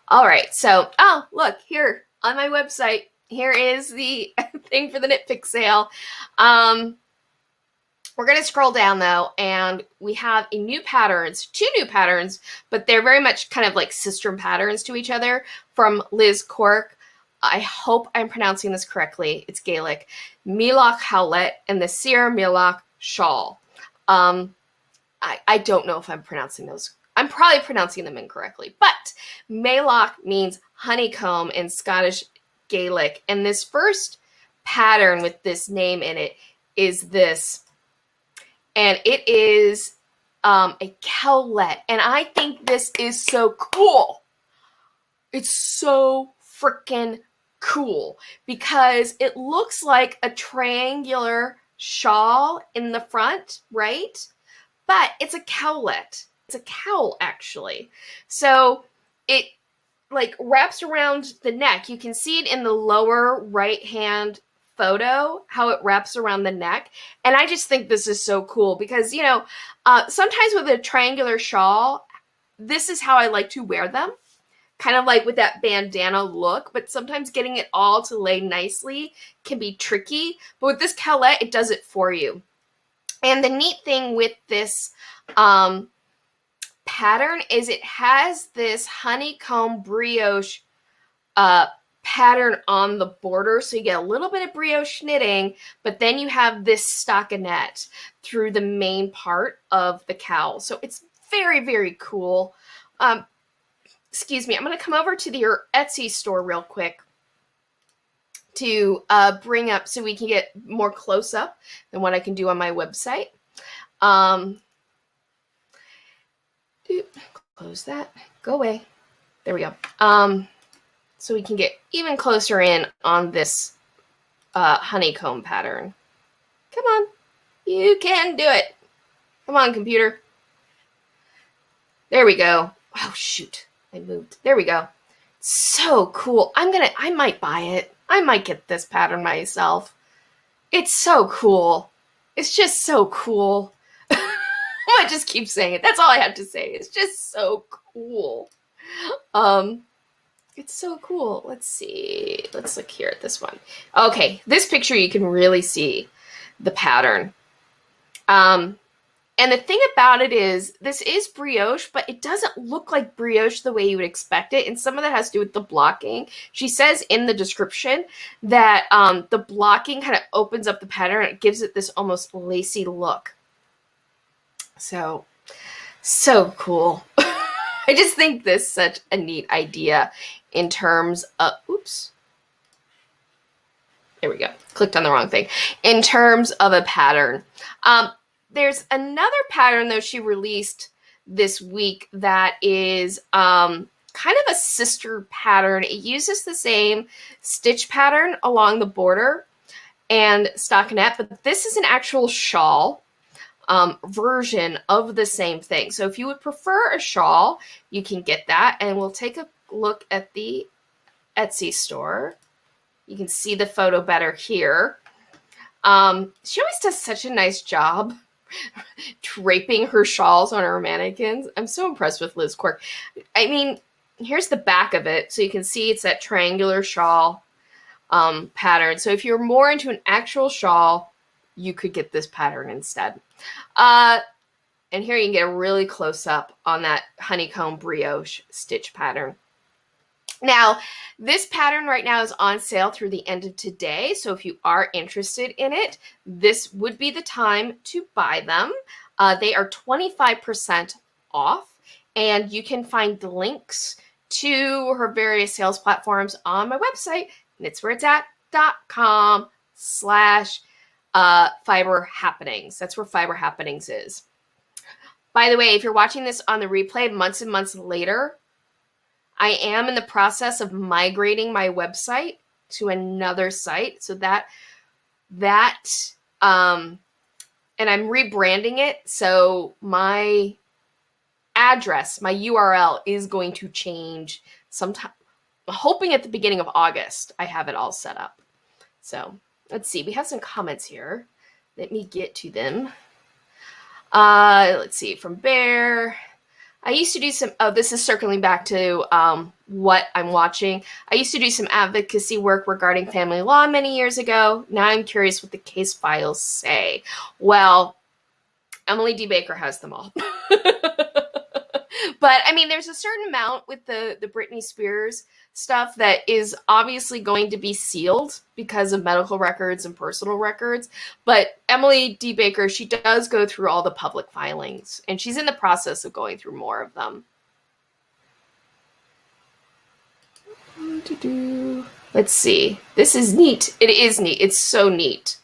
All right, so, oh, look, here on my website, here is the thing for the knit pick sale. We're going to scroll down, though, and we have two new patterns, but they're very much kind of like sister patterns to each other from Liz Cork. I hope I'm pronouncing this correctly. It's Gaelic. Milach Howlett and the Sir Milach Shawl. I don't know if I'm pronouncing those. I'm probably pronouncing them incorrectly, but Maylock means honeycomb in Scottish Gaelic, and this first pattern with this name in it is this, and it is a cowlet, and I think this is so cool. It's so freaking cool because it looks like a triangular shawl in the front, right? But it's a cowlet. It's a cowl, actually. So it like wraps around the neck. You can see it in the lower right hand photo, how it wraps around the neck. And I just think this is so cool because, you know, sometimes with a triangular shawl, this is how I like to wear them. Kind of like with that bandana look, but sometimes getting it all to lay nicely can be tricky. But with this cowlet, it does it for you. And the neat thing with this pattern is it has this honeycomb brioche pattern on the border, so you get a little bit of brioche knitting, but then you have this stockinette through the main part of the cowl. So it's very, very cool. Excuse me, I'm going to come over to your Etsy store real quick to bring up so we can get more close up than what I can do on my website. Close that. Go away. There we go. So we can get even closer in on this honeycomb pattern. Come on. You can do it. Come on, computer. There we go. Oh, shoot. I moved. There we go. So cool. I might buy it. I might get this pattern myself. It's so cool. It's just so cool. I just keep saying it. That's all I have to say. It's just so cool. It's so cool. Let's see. Let's look here at this one. Okay, this picture you can really see the pattern. And the thing about it is this is brioche, but it doesn't look like brioche the way you would expect it. And some of that has to do with the blocking. She says in the description that the blocking kind of opens up the pattern. And it gives it this almost lacy look. So cool. I just think this is such a neat idea in terms of, oops. There we go. Clicked on the wrong thing. In terms of a pattern. There's another pattern, though, she released this week that is kind of a sister pattern. It uses the same stitch pattern along the border and stockinette, but this is an actual shawl. version of the same thing. So if you would prefer a shawl, you can get that. And we'll take a look at the Etsy store. You can see the photo better here. She always does such a nice job draping her shawls on her mannequins. I'm so impressed with Liz Quirk. I mean, here's the back of it. So you can see it's that triangular shawl pattern. So if you're more into an actual shawl, you could get this pattern instead. And here you can get a really close up on that honeycomb brioche stitch pattern. Now, this pattern right now is on sale through the end of today. So if you are interested in it, this would be the time to buy them. They are 25% off, and you can find the links to her various sales platforms on my website, knitswhereit'sat.com/fiber happenings. That's where Fiber Happenings is. By the way, if you're watching this on the replay months and months later, I am in the process of migrating my website to another site. So and I'm rebranding it. So my address, my URL is going to change sometime. I'm hoping at the beginning of August, I have it all set up. So let's see. We have some comments here. Let me get to them. Let's see. From Bear. I used to do some, this is circling back to what I'm watching. I used to do some advocacy work regarding family law many years ago. Now I'm curious what the case files say. Well, Emily D. Baker has them all. But I mean, there's a certain amount with the Britney Spears stuff that is obviously going to be sealed because of medical records and personal records. But Emily D. Baker, she does go through all the public filings, and she's in the process of going through more of them. Let's see. This is neat. It is neat. It's so neat.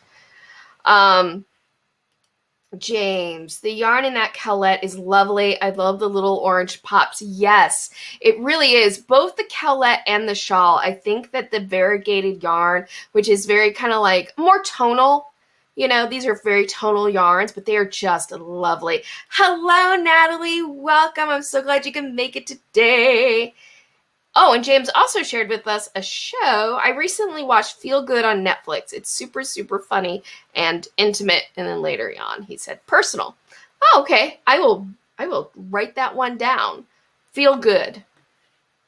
James, the yarn in that cowlette is lovely. I love the little orange pops. Yes, it really is. Both the cowlette and the shawl. I think that the variegated yarn, which is very kind of like more tonal, you know, these are very tonal yarns, but they are just lovely. Hello, Natalie. Welcome. I'm so glad you can make it today. Oh, and James also shared with us a show. I recently watched Feel Good on Netflix. It's super, super funny and intimate. And then later on, he said personal. Oh, okay. I will write that one down. Feel Good.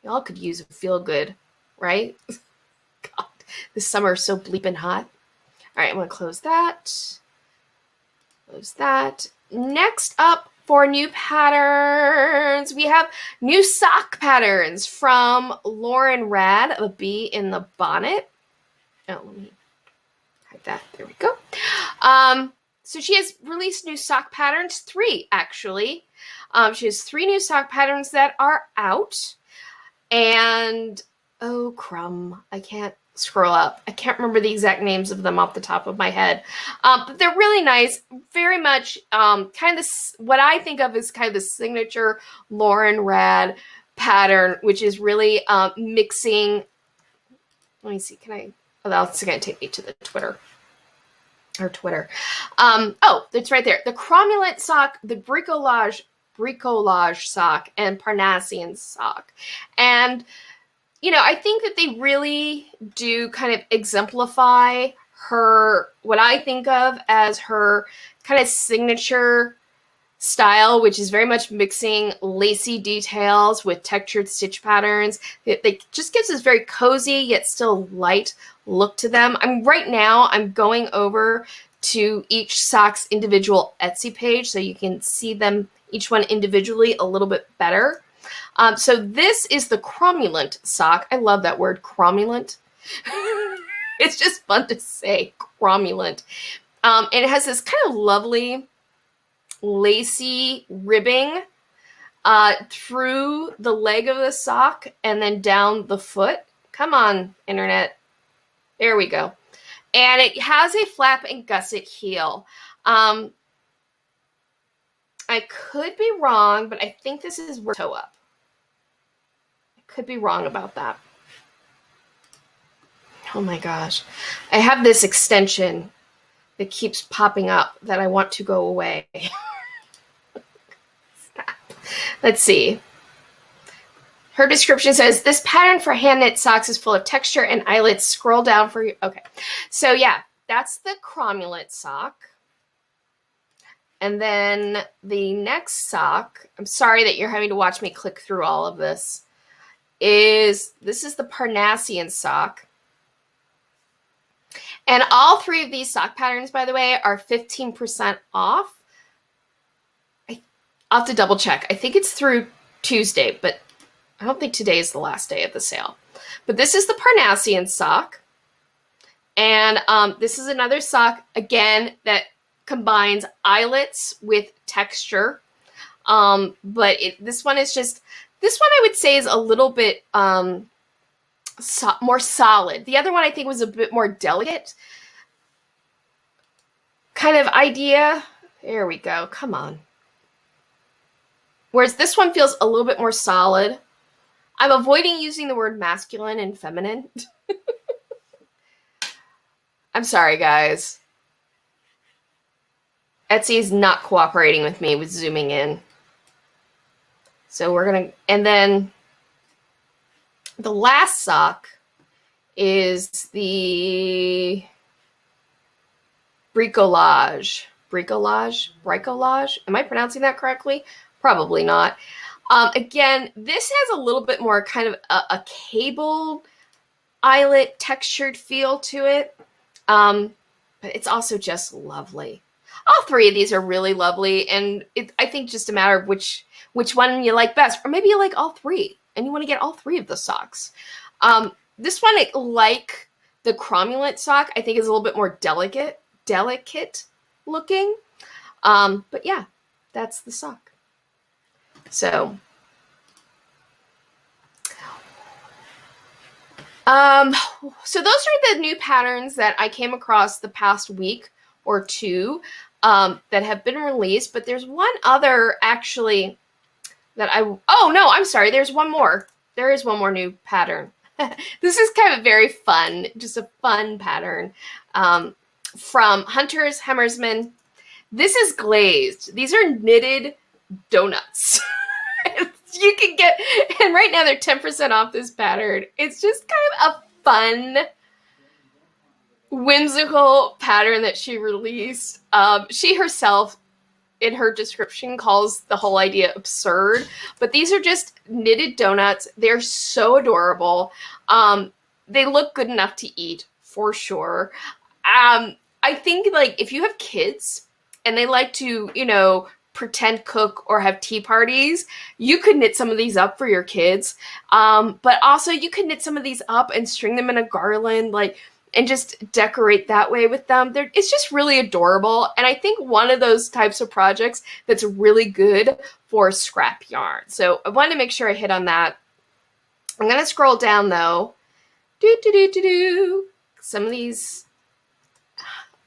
Y'all could use a feel good, right? God, this summer is so bleeping hot. All right, I'm going to close that. Close that. Next up, for new patterns, we have new sock patterns from Lauren Rad, A Bee in the Bonnet. Oh, let me hide that. There we go. So she has released new sock patterns, 3 actually. She has 3 new sock patterns that are out. And, oh, crumb, I can't scroll up. I can't remember the exact names of them off the top of my head. But they're really nice. Very much kind of what I think of as kind of the signature Lauren Rad pattern, which is really mixing. Let me see. Can I? Oh, that's going to take me to the Twitter. Oh, it's right there. The cromulent sock, the bricolage sock, and Parnassian sock. And you know, I think that they really do kind of exemplify her, what I think of as her kind of signature style, which is very much mixing lacy details with textured stitch patterns. It just gives this very cozy yet still light look to them. Right now I'm going over to each sock's individual Etsy page so you can see them, each one individually, a little bit better. So this is the cromulent sock. I love that word, cromulent. It's just fun to say, cromulent. And it has this kind of lovely lacy ribbing through the leg of the sock and then down the foot. Come on, internet. There we go. And it has a flap and gusset heel. I could be wrong, but I think this is toe up. Could be wrong about that. Oh my gosh. I have this extension that keeps popping up that I want to go away. Let's see. Her description says, this pattern for hand knit socks is full of texture and eyelets. Scroll down for you. Okay. So yeah, that's the Cromulent sock. And then the next sock, I'm sorry that you're having to watch me click through all of this, is the Parnassian sock. And all three of these sock patterns, by the way, are 15% off. I'll have to double check. I think it's through Tuesday, but I don't think today is the last day of the sale. But this is the Parnassian sock. And this is another sock, again, that combines eyelets with texture. But this one I would say is a little bit more solid. The other one I think was a bit more delicate kind of idea. There we go. Come on. Whereas this one feels a little bit more solid. I'm avoiding using the word masculine and feminine. I'm sorry, guys. Etsy is not cooperating with me with zooming in. So we're going to, and then the last sock is the bricolage. Bricolage? Am I pronouncing that correctly? Probably not. Again, this has a little bit more kind of a cable eyelet textured feel to it. But it's also just lovely. All three of these are really lovely, and I think just a matter of which one you like best, or maybe you like all three and you want to get all three of the socks. This one, like the Cromulent sock, I think is a little bit more delicate looking. But yeah, that's the sock. So, so those are the new patterns that I came across the past week or two that have been released. But there's one other actually that oh no, I'm sorry. There's one more. There is one more new pattern. This is kind of very fun, just a fun pattern from Hunter's Hemmersman. This is glazed. These are knitted donuts. You can get, and right now they're 10% off this pattern. It's just kind of a fun, whimsical pattern that she released. She herself, in her description, calls the whole idea absurd, but these are just knitted donuts. They're so adorable. They look good enough to eat, for sure. I think, like, if you have kids and they like to, pretend cook or have tea parties, you could knit some of these up for your kids. But also you could knit some of these up and string them in a garland, and just decorate that way with them. It's just really adorable. And I think one of those types of projects that's really good for scrap yarn. So I wanted to make sure I hit on that. I'm going to scroll down though. Some of these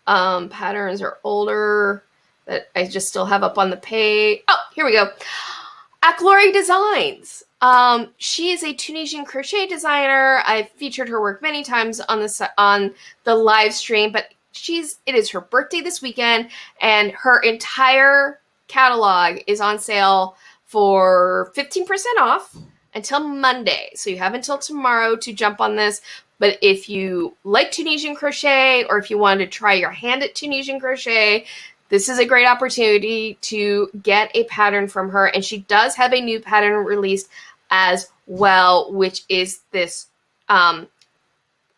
patterns are older that I just still have up on the page. Oh, here we go. Glory Designs. She is a Tunisian crochet designer. I've featured her work many times on the live stream, but it is her birthday this weekend, and her entire catalog is on sale for 15% off until Monday. So you have until tomorrow to jump on this. But if you like Tunisian crochet, or if you wanted to try your hand at Tunisian crochet, this is a great opportunity to get a pattern from her. And she does have a new pattern released as well, which is this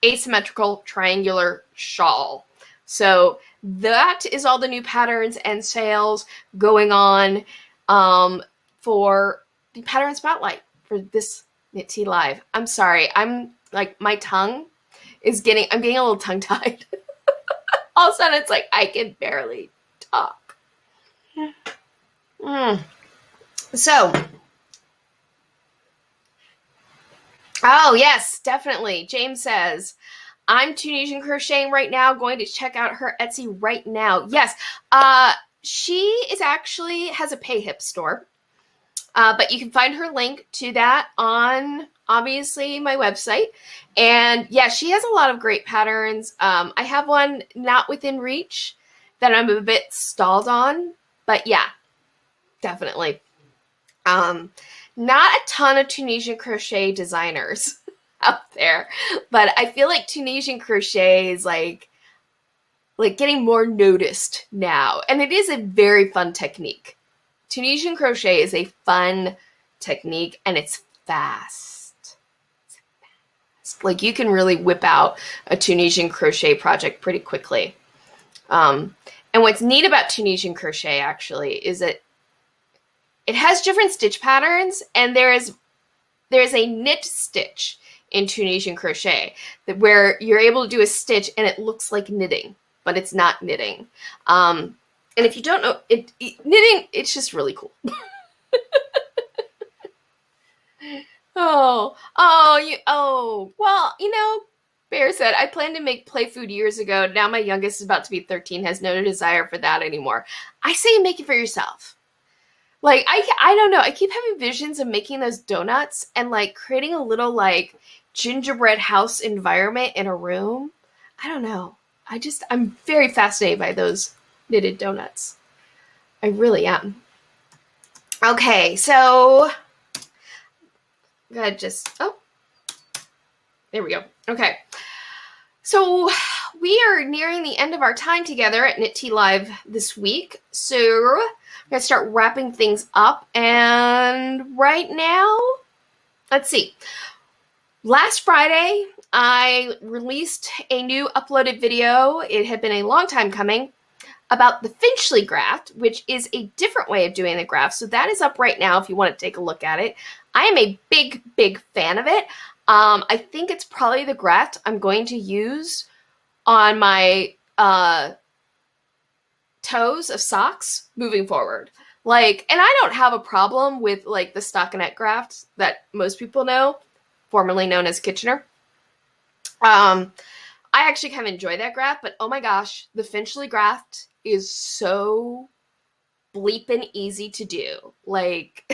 asymmetrical triangular shawl. So that is all the new patterns and sales going on for the Pattern Spotlight for this Knit Tea Live. I'm sorry. I'm like, my tongue is I'm getting a little tongue-tied. All of a sudden, it's like I can barely talk. So, oh yes, definitely. James says, I'm Tunisian crocheting right now, going to check out her Etsy right now. Yes, she is actually has a PayHip store, but you can find her link to that on obviously my website. And yeah, she has a lot of great patterns. I have one not within reach that I'm a bit stalled on, but yeah, definitely. Not a ton of Tunisian crochet designers out there, but I feel like Tunisian crochet is like getting more noticed now, and it is a very fun technique. Tunisian crochet is a fun technique, and it's fast. Like, you can really whip out a Tunisian crochet project pretty quickly. And what's neat about Tunisian crochet actually is that it has different stitch patterns, and there's a knit stitch in Tunisian crochet where you're able to do a stitch and it looks like knitting, but it's not knitting. And if you don't know, knitting, it's just really cool. Well, Bear said, I planned to make play food years ago. Now my youngest is about to be 13, has no desire for that anymore. I say make it for yourself. Like, I don't know. I keep having visions of making those donuts and, like, creating a little, like, gingerbread house environment in a room. I don't know. I'm very fascinated by those knitted donuts. I really am. Okay, so I'm gonna there we go. Okay. So we are nearing the end of our time together at Knit Tea Live this week. So I'm going to start wrapping things up. And right now, let's see. Last Friday, I released a new uploaded video. It had been a long time coming, about the Finchley graft, which is a different way of doing the graft. So that is up right now if you want to take a look at it. I am a big, big fan of it. I think it's probably the graft I'm going to use on my toes of socks moving forward. Like, and I don't have a problem with, like, the stockinette graft that most people know, formerly known as Kitchener. I actually kind of enjoy that graft, but oh my gosh, the Finchley graft is so bleeping easy to do. Like,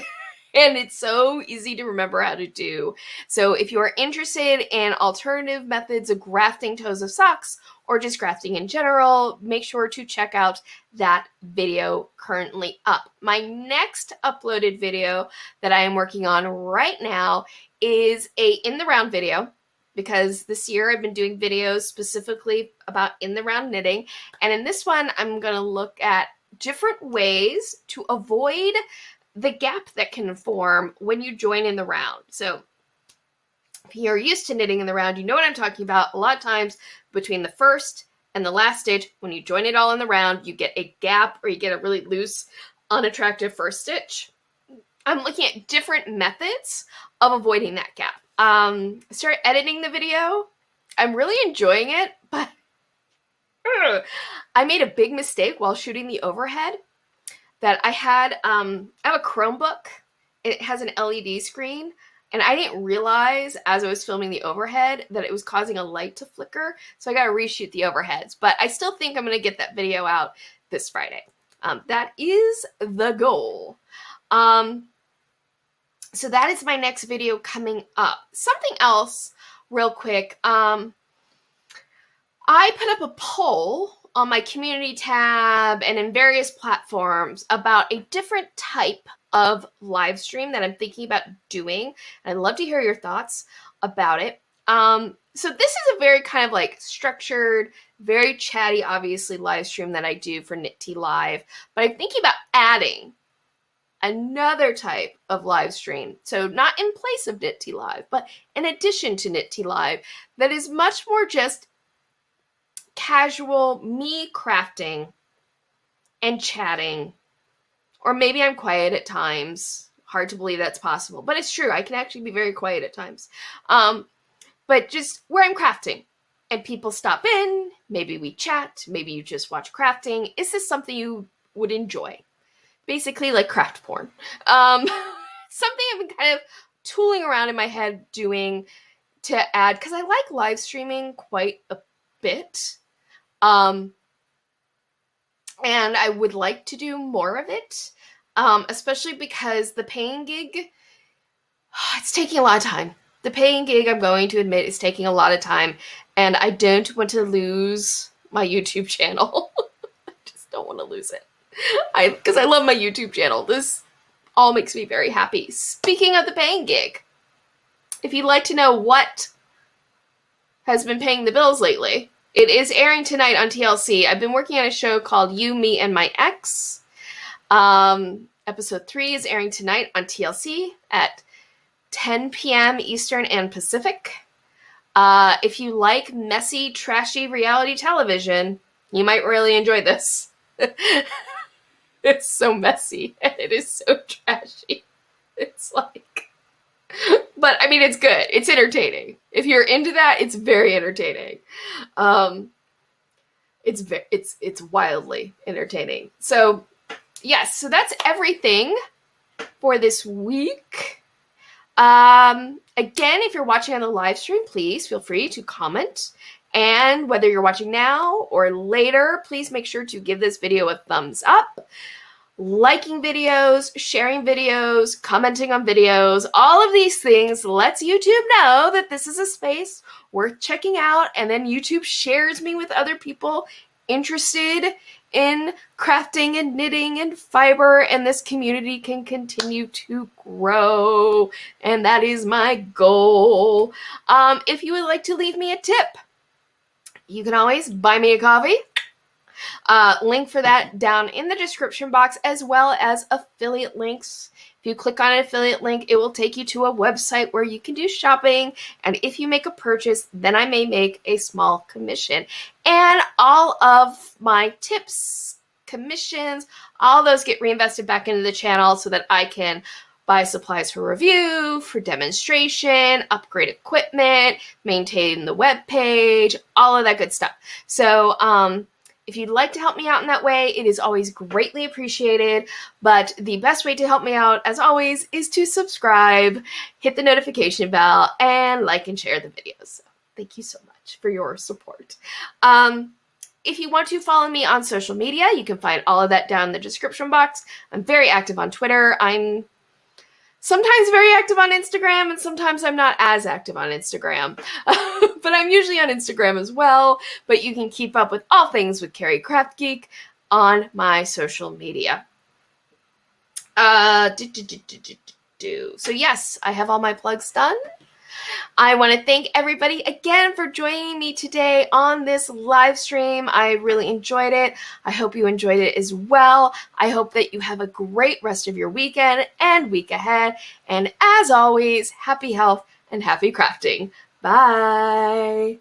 and it's so easy to remember how to do. So if you are interested in alternative methods of grafting toes of socks or just grafting in general, make sure to check out that video currently up. My next uploaded video that I am working on right now is a in the round video, because this year I've been doing videos specifically about in the round knitting. And in this one, I'm going to look at different ways to avoid the gap that can form when you join in the round. So if you're used to knitting in the round, you know what I'm talking about. A lot of times between the first and the last stitch, when you join it all in the round, you get a gap or you get a really loose, unattractive first stitch. I'm looking at different methods of avoiding that gap. I started editing the video. I'm really enjoying it, but I made a big mistake while shooting the overhead. That I have a Chromebook. It has an LED screen, and I didn't realize as I was filming the overhead that it was causing a light to flicker. So I got to reshoot the overheads, but I still think I'm going to get that video out this Friday. That is the goal. So that is my next video coming up. Something else real quick. I put up a poll on my community tab and in various platforms about a different type of live stream that I'm thinking about doing. I'd love to hear your thoughts about it. So this is a very kind of like structured, very chatty, obviously, live stream that I do for Knit Tea Live. But I'm thinking about adding another type of live stream. So not in place of Knit Tea Live, but in addition to Knit Tea Live, that is much more just casual, me crafting and chatting. Or maybe I'm quiet at times. Hard to believe that's possible, but it's true. I can actually be very quiet at times. But just where I'm crafting and people stop in, maybe we chat, maybe you just watch crafting. Is this something you would enjoy? Basically like craft porn. Something I've been kind of tooling around in my head doing to add, because I like live streaming quite a bit. And I would like to do more of it, especially because the paying gig, it's taking a lot of time. The paying gig, I'm going to admit, is taking a lot of time, and I don't want to lose my YouTube channel. don't want to lose it. Because I love my YouTube channel. This all makes me very happy. Speaking of the paying gig, if you'd like to know what has been paying the bills lately, it is airing tonight on TLC. I've been working on a show called You, Me, and My Ex. Episode 3 is airing tonight on TLC at 10 p.m. Eastern and Pacific. If you like messy, trashy reality television, you might really enjoy this. It's so messy and it is so trashy. It's like, but I mean, it's good. It's entertaining. If you're into that, it's very entertaining. It's wildly entertaining. So yes, so that's everything for this week. Again, if you're watching on the live stream, please feel free to comment. And whether you're watching now or later, please make sure to give this video a thumbs up. Liking videos, sharing videos, commenting on videos, all of these things lets YouTube know that this is a space worth checking out, and then YouTube shares me with other people interested in crafting and knitting and fiber, and this community can continue to grow, and that is my goal. If you would like to leave me a tip, you can always buy me a coffee. Link for that down in the description box, as well as affiliate links. If you click on an affiliate link, it will take you to a website where you can do shopping. And if you make a purchase, then I may make a small commission. And all of my tips, commissions, all those get reinvested back into the channel so that I can buy supplies for review, for demonstration, upgrade equipment, maintain the web page, all of that good stuff. So, if you'd like to help me out in that way, it is always greatly appreciated. But the best way to help me out, as always, is to subscribe, hit the notification bell, and like and share the videos. So thank you so much for your support. If you want to follow me on social media, you can find all of that down in the description box. I'm very active on Twitter. I'm sometimes very active on Instagram, and sometimes I'm not as active on Instagram. But I'm usually on Instagram as well. But you can keep up with all things with Carrie CraftGeek on my social media. So yes, I have all my plugs done. I want to thank everybody again for joining me today on this live stream. I really enjoyed it. I hope you enjoyed it as well. I hope that you have a great rest of your weekend and week ahead. And as always, happy health and happy crafting. Bye.